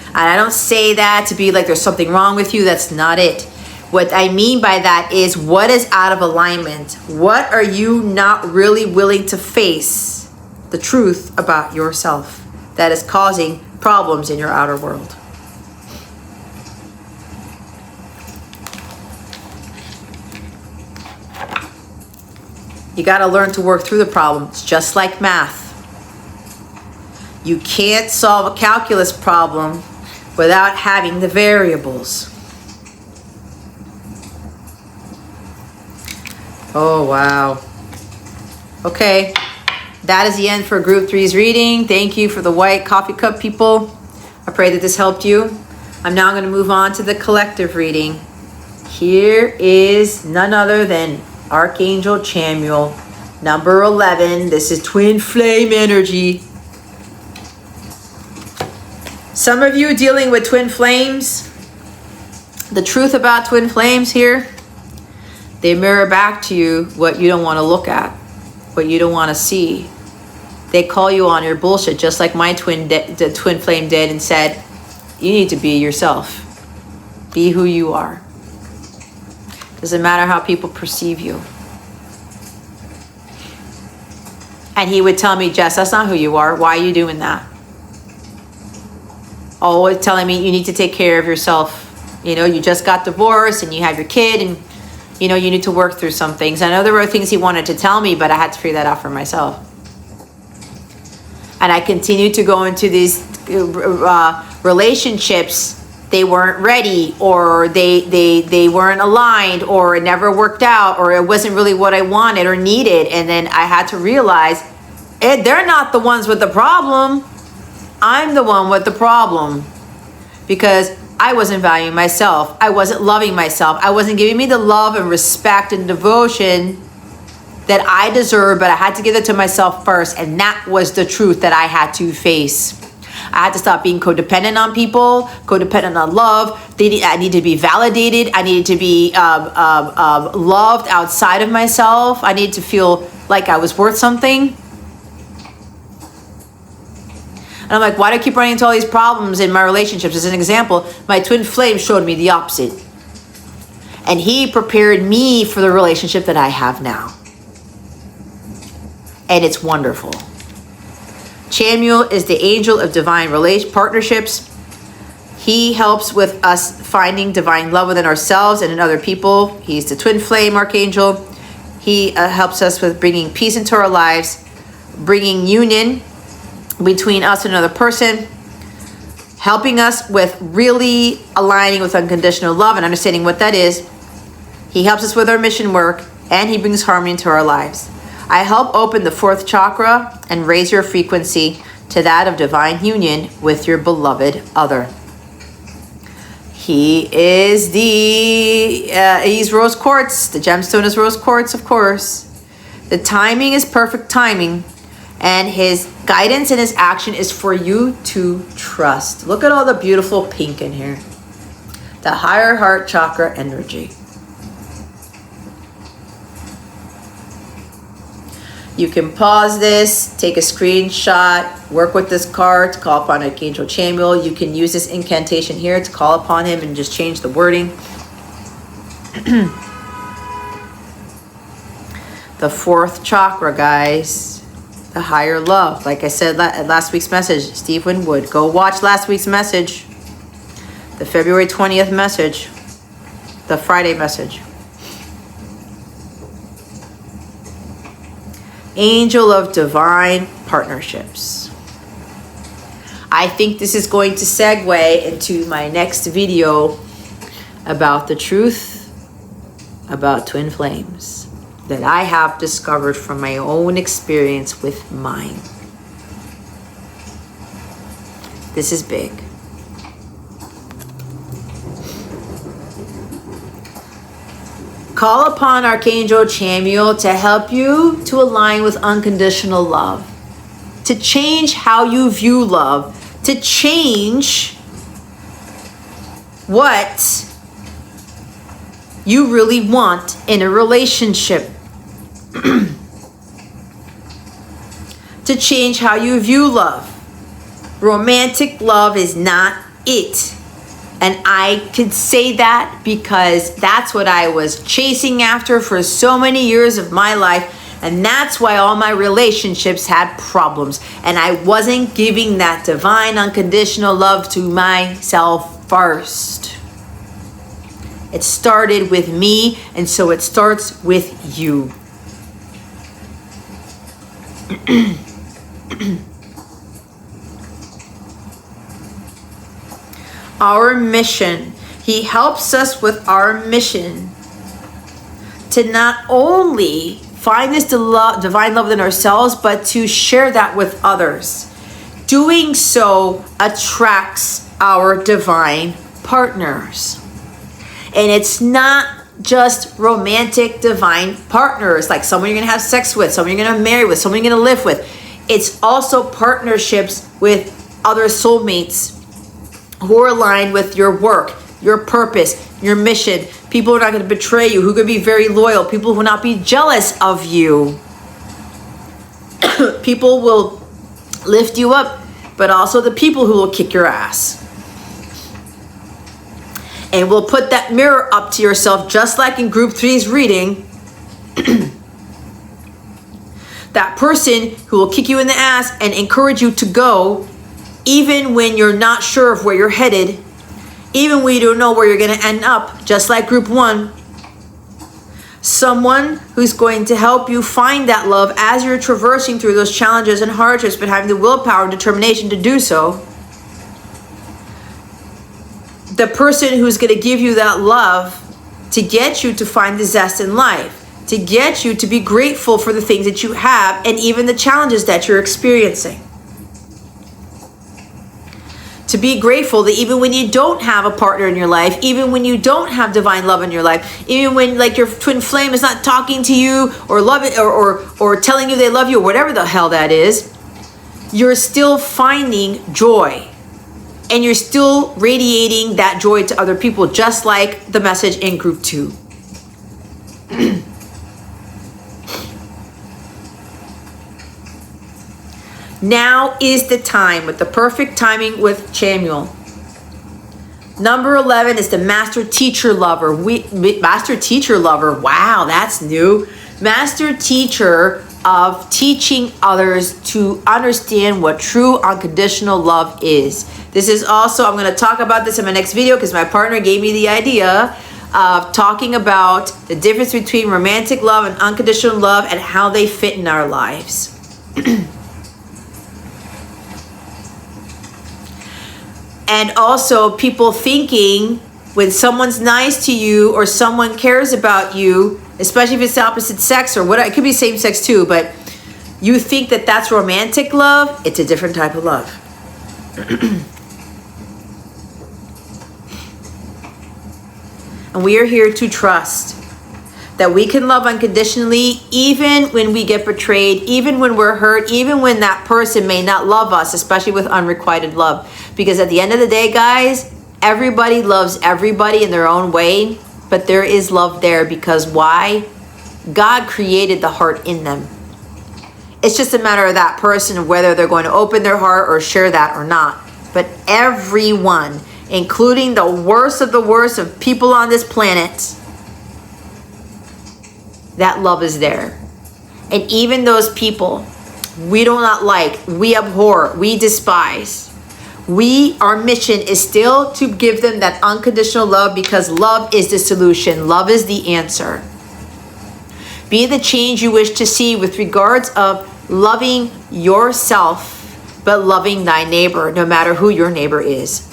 And I don't say that to be like there's something wrong with you. That's not it. What I mean by that is, what is out of alignment? What are you not really willing to face the truth about yourself that is causing problems in your outer world? You got to learn to work through the problem. It's just like math. You can't solve a calculus problem without having the variables. Oh, wow. Okay. That is the end for Group 3's reading. Thank you for the white coffee cup people. I pray that this helped you. I'm now going to move on to the collective reading. Here is none other than Archangel Chamuel, number 11. This is twin flame energy. Some of you dealing with twin flames, the truth about twin flames here, they mirror back to you what you don't want to look at, what you don't want to see. They call you on your bullshit, just like my twin flame did, and said, you need to be yourself. Be who you are. Doesn't matter how people perceive you. And he would tell me, Jess, that's not who you are. Why are you doing that? Always telling me you need to take care of yourself. You know, you just got divorced and you have your kid, and you know, you need to work through some things. I know there were things he wanted to tell me, but I had to figure that out for myself. And I continued to go into these relationships. They weren't ready, or they weren't aligned, or it never worked out, or it wasn't really what I wanted or needed. And then I had to realize, they're not the ones with the problem. I'm the one with the problem, because I wasn't valuing myself. I wasn't loving myself. I wasn't giving me the love and respect and devotion that I deserve, but I had to give it to myself first. And that was the truth that I had to face. I had to stop being codependent on people, codependent on love. I needed to be validated. I needed to be loved outside of myself. I needed to feel like I was worth something. And I'm like, why do I keep running into all these problems in my relationships? As an example, my twin flame showed me the opposite. And he prepared me for the relationship that I have now. And it's wonderful. Chamuel is the angel of divine partnerships. He helps with us finding divine love within ourselves and in other people. He's the twin flame archangel. He helps us with bringing peace into our lives, bringing union between us and another person. helping us with really aligning with unconditional love and understanding what that is. He helps us with our mission work, and he brings harmony into our lives. I help open the 4th chakra and raise your frequency to that of divine union with your beloved other. He is he's rose quartz. The gemstone is rose quartz, of course. The timing is perfect timing, and his guidance and his action is for you to trust. Look at all the beautiful pink in here. The higher heart chakra energy. You can pause this, take a screenshot, work with this card to call upon Archangel Chamuel. You can use this incantation here to call upon him and just change the wording. The 4th chakra, guys. The higher love. Like I said at last week's message, Steve Winwood. Go watch last week's message. The February 20th message. The Friday message. Angel of Divine Partnerships. I think this is going to segue into my next video about the truth about twin flames that I have discovered from my own experience with mine. This is big. Call upon Archangel Chamuel to help you to align with unconditional love, to change how you view love, to change what you really want in a relationship, to change how you view love. Romantic love is not it. And I could say that because that's what I was chasing after for so many years of my life. And that's why all my relationships had problems. And I wasn't giving that divine unconditional love to myself first. It started with me, and so it starts with you. Our mission. He helps us with our mission to not only find this divine love within ourselves, but to share that with others. Doing so attracts our divine partners. And it's not just romantic divine partners, like someone you're going to have sex with, someone you're going to marry with, someone you're going to live with. It's also partnerships with other soulmates who are aligned with your work, your purpose, your mission. People who are not going to betray you, who could be very loyal, people who will not be jealous of you. People will lift you up, but also the people who will kick your ass. And will put that mirror up to yourself, just like in group 3's reading. That person who will kick you in the ass and encourage you to go, even when you're not sure of where you're headed, even when you don't know where you're going to end up, just like group 1. Someone who's going to help you find that love as you're traversing through those challenges and hardships, but having the willpower and determination to do so. The person who's going to give you that love to get you to find the zest in life, to get you to be grateful for the things that you have and even the challenges that you're experiencing. To be grateful that even when you don't have a partner in your life, even when you don't have divine love in your life, even when like your twin flame is not talking to you or love it or telling you they love you or whatever the hell that is, you're still finding joy. And you're still radiating that joy to other people, just like the message in group 2. Now is the time, with the perfect timing with Chamuel. Number 11 is the Master Teacher Lover. Master Teacher Lover, wow, that's new. Master Teacher of teaching others to understand what true unconditional love is. This is also, I'm going to talk about this in my next video because my partner gave me the idea of talking about the difference between romantic love and unconditional love and how they fit in our lives. And also people thinking when someone's nice to you or someone cares about you, especially if it's the opposite sex or what, it could be same sex too, but you think that that's romantic love. It's a different type of love. And we are here to trust that we can love unconditionally even when we get betrayed, even when we're hurt, even when that person may not love us, especially with unrequited love. Because at the end of the day, guys, everybody loves everybody in their own way, but there is love there because why? God created the heart in them. It's just a matter of that person of whether they're going to open their heart or share that or not. But everyone, including the worst of the worst of people on this planet, that love is there. And even those people we do not like, we abhor, we despise, our mission is still to give them that unconditional love, because love is the solution. Love is the answer. Be the change you wish to see with regards of loving yourself, but loving thy neighbor, no matter who your neighbor is.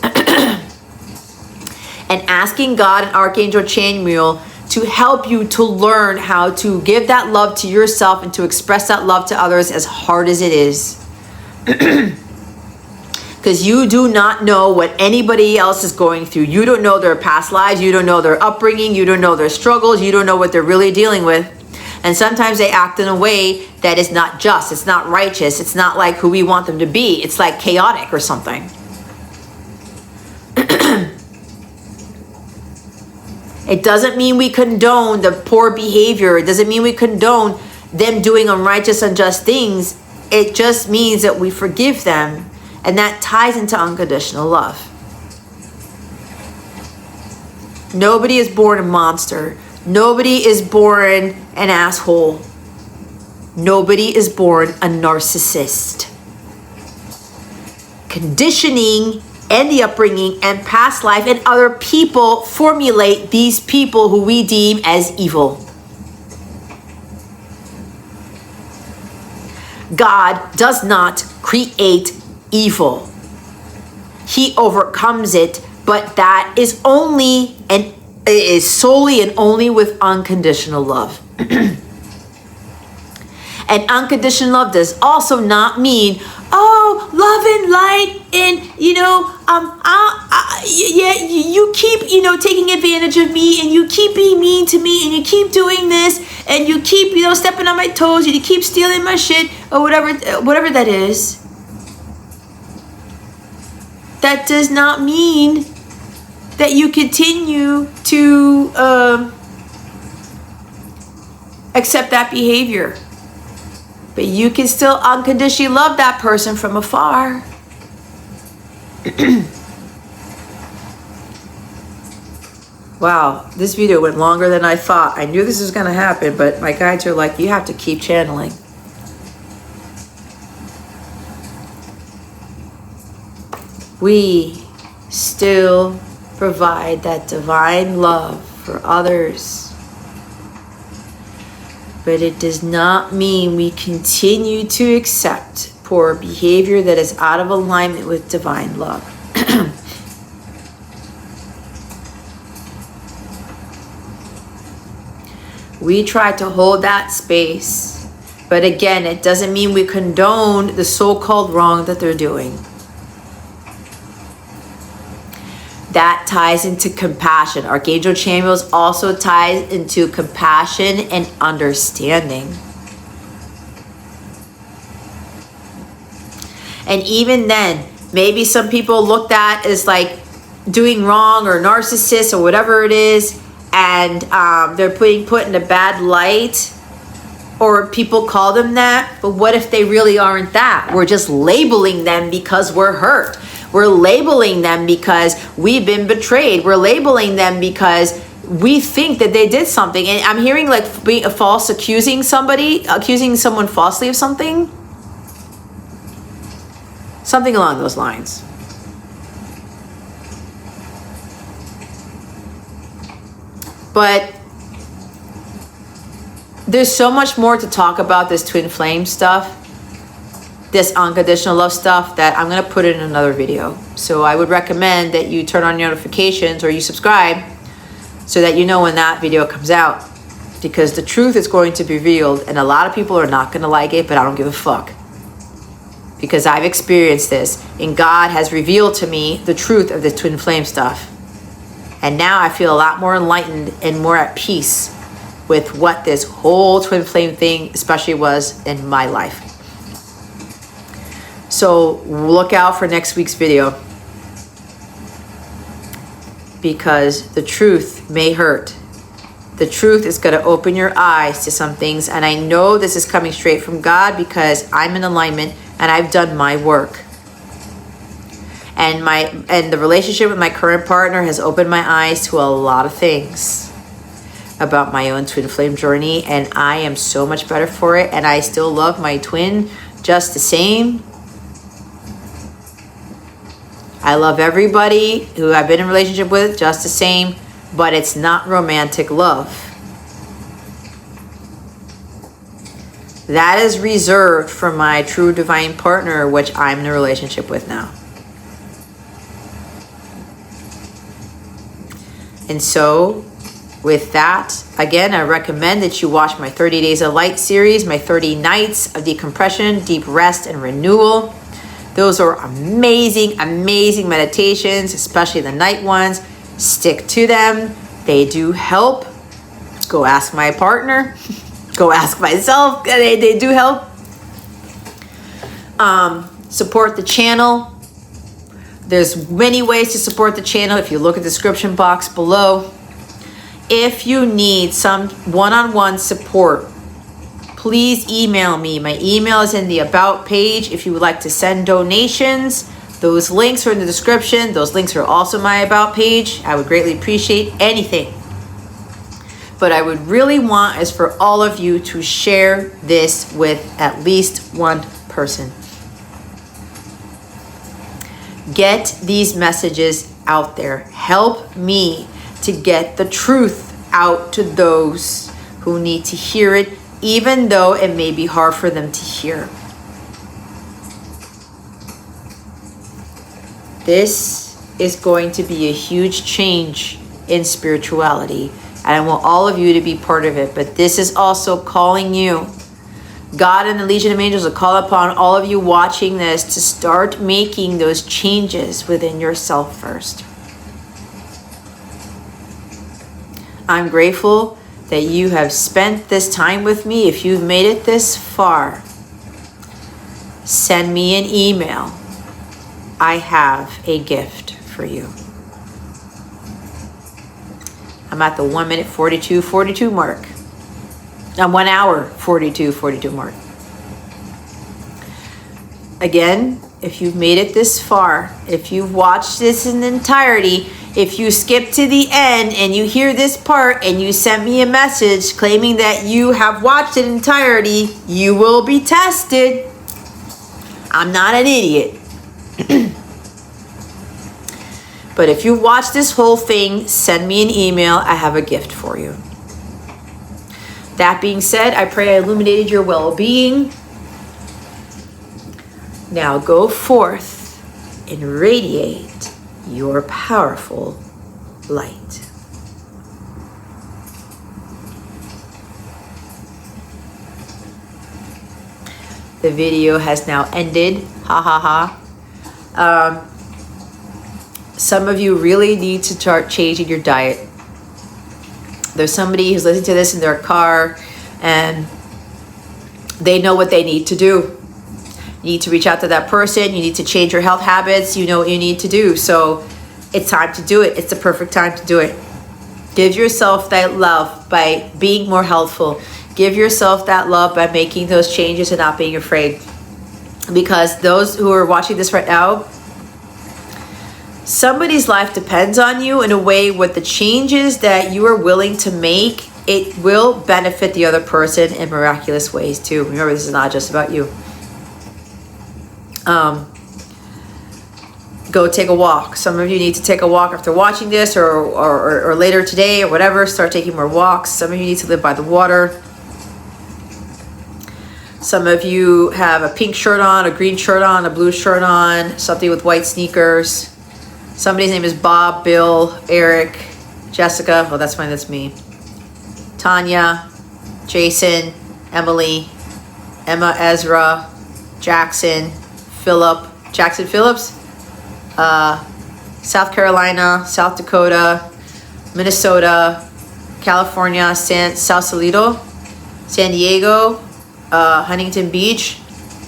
And asking God and Archangel Chainwheel to help you to learn how to give that love to yourself and to express that love to others, as hard as it is. Because you do not know what anybody else is going through. You don't know their past lives. You don't know their upbringing. You don't know their struggles. You don't know what they're really dealing with. And sometimes they act in a way that is not just. It's not righteous. It's not like who we want them to be. It's like chaotic or something. It doesn't mean we condone the poor behavior. It doesn't mean we condone them doing unrighteous, unjust things. It just means that we forgive them. And that ties into unconditional love. Nobody is born a monster. Nobody is born an asshole. Nobody is born a narcissist. Conditioning and the upbringing and past life and other people formulate these people who we deem as evil. God does not create evil. He overcomes it, but that is only and is solely and only with unconditional love. And unconditional love does also not mean, oh, love and light, and you keep taking advantage of me, and you keep being mean to me, and you keep doing this, and you keep stepping on my toes, and you keep stealing my shit, or whatever that is. That does not mean that you continue to accept that behavior. But you can still unconditionally love that person from afar. Wow, this video went longer than I thought. I knew this was going to happen, but my guides are like, you have to keep channeling. We still provide that divine love for others. But it does not mean we continue to accept poor behavior that is out of alignment with divine love. We try to hold that space. But again, it doesn't mean we condone the so-called wrong that they're doing. That ties into compassion. Archangel Chainwheels also ties into compassion and understanding. And even then, maybe some people looked at as like doing wrong or narcissist or whatever it is, and they're put in a bad light, or people call them that. But what if they really aren't that? We're just labeling them because we're hurt. We're labeling them because we've been betrayed. We're labeling them because we think that they did something. And I'm hearing like being a false accusing someone falsely of something. Something along those lines. But there's so much more to talk about this twin flame stuff, this unconditional love stuff, that I'm going to put it in another video. So I would recommend that you turn on your notifications or you subscribe so that you know when that video comes out, because the truth is going to be revealed, and a lot of people are not going to like it, but I don't give a fuck, because I've experienced this, and God has revealed to me the truth of the twin flame stuff. And now I feel a lot more enlightened and more at peace with what this whole twin flame thing especially was in my life. So look out for next week's video, because the truth may hurt. The truth is going to open your eyes to some things, and I know this is coming straight from God because I'm in alignment and I've done my work. And the relationship with my current partner has opened my eyes to a lot of things about my own twin flame journey, and I am so much better for it, and I still love my twin just the same. I love everybody who I've been in a relationship with just the same, but it's not romantic love. That is reserved for my true divine partner, which I'm in a relationship with now. And so with that, again, I recommend that you watch my 30 Days of Light series, my 30 Nights of Decompression, Deep Rest, and Renewal. Those are amazing, amazing meditations, especially the night ones. Stick to them. They do help. Go ask my partner. Go ask myself. They do help. Support the channel. There's many ways to support the channel if you look at the description box below. If you need some one-on-one support, please email me. My email is in the About page. If you would like to send donations, those links are in the description. Those links are also my About page. I would greatly appreciate anything. But I would really want is for all of you to share this with at least one person. Get these messages out there. Help me to get the truth out to those who need to hear it, even though it may be hard for them to hear. This is going to be a huge change in spirituality, and I want all of you to be part of it. But this is also calling you. God and the Legion of Angels will call upon all of you watching this to start making those changes within yourself first. I'm grateful that you have spent this time with me. If you've made it this far, send me an email. I have a gift for you. I'm at the 1 minute 42 mark. 1 hour 42 mark. Again, if you've made it this far, if you've watched this in entirety, if you skip to the end and you hear this part and you sent me a message claiming that you have watched it in entirety, you will be tested. I'm not an idiot. But if you watch this whole thing, send me an email. I have a gift for you. That being said, I pray I illuminated your well-being. Now go forth and radiate your powerful light. The video has now ended. Ha ha ha. Some of you really need to start changing your diet. There's somebody who's listening to this in their car and they know what they need to do. You need to reach out to that person. You need to change your health habits. You know what you need to do. So it's time to do it. It's the perfect time to do it. Give yourself that love by being more healthful. Give yourself that love by making those changes and not being afraid. Because those who are watching this right now, somebody's life depends on you in a way with the changes that you are willing to make. It will benefit the other person in miraculous ways too. Remember, this is not just about you. Go take a walk. Some of you need to take a walk after watching this or later today or whatever. Start taking more walks. Some of you need to live by the water. Some of you have a pink shirt on, a green shirt on, a blue shirt on, something with white sneakers. Somebody's name is Bob, Bill, Eric, Jessica. Oh, that's fine. That's me. Tanya, Jason, Emily, Emma, Ezra, Jackson, Phillip, Jackson Phillips, South Carolina, South Dakota, Minnesota, California, Sausalito, San Diego, Huntington Beach,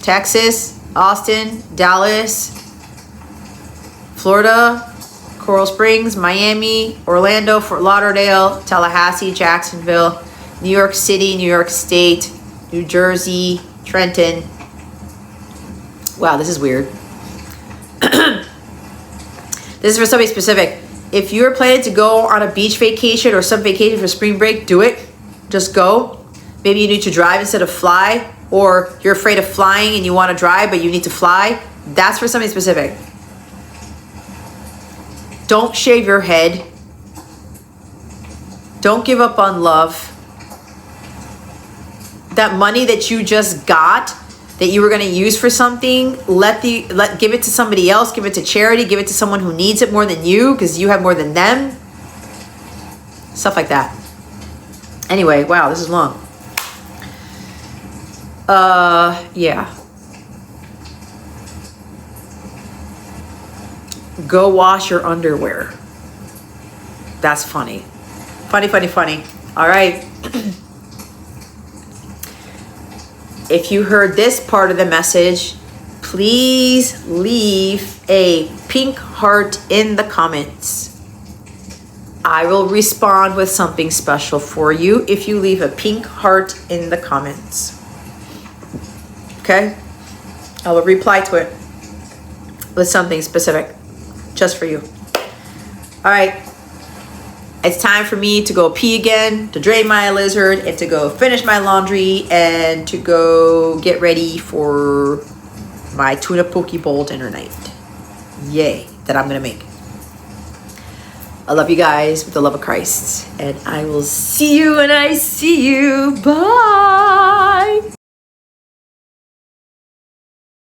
Texas, Austin, Dallas, Florida, Coral Springs, Miami, Orlando, Fort Lauderdale, Tallahassee, Jacksonville, New York City, New York State, New Jersey, Trenton. Wow, this is weird. This is for somebody specific. If you're planning to go on a beach vacation or some vacation for spring break, do it. Just go. Maybe you need to drive instead of fly, or you're afraid of flying and you want to drive, but you need to fly. That's for somebody specific. Don't shave your head. Don't give up on love. That money that you just got, that you were going to use for something, give it to somebody else, give it to charity, give it to someone who needs it more than you, because you have more than them. Stuff like that. Anyway, wow, this is long. Yeah. Go wash your underwear. That's funny. Funny, funny, funny. All right. If you heard this part of the message, please leave a pink heart in the comments. I will respond with something special for you if you leave a pink heart in the comments. Okay? I will reply to it with something specific just for you. All right. It's time for me to go pee again, to drain my lizard, and to go finish my laundry, and to go get ready for my tuna poke bowl dinner night. Yay, that I'm going to make. I love you guys with the love of Christ, and I will see you when I see you. Bye.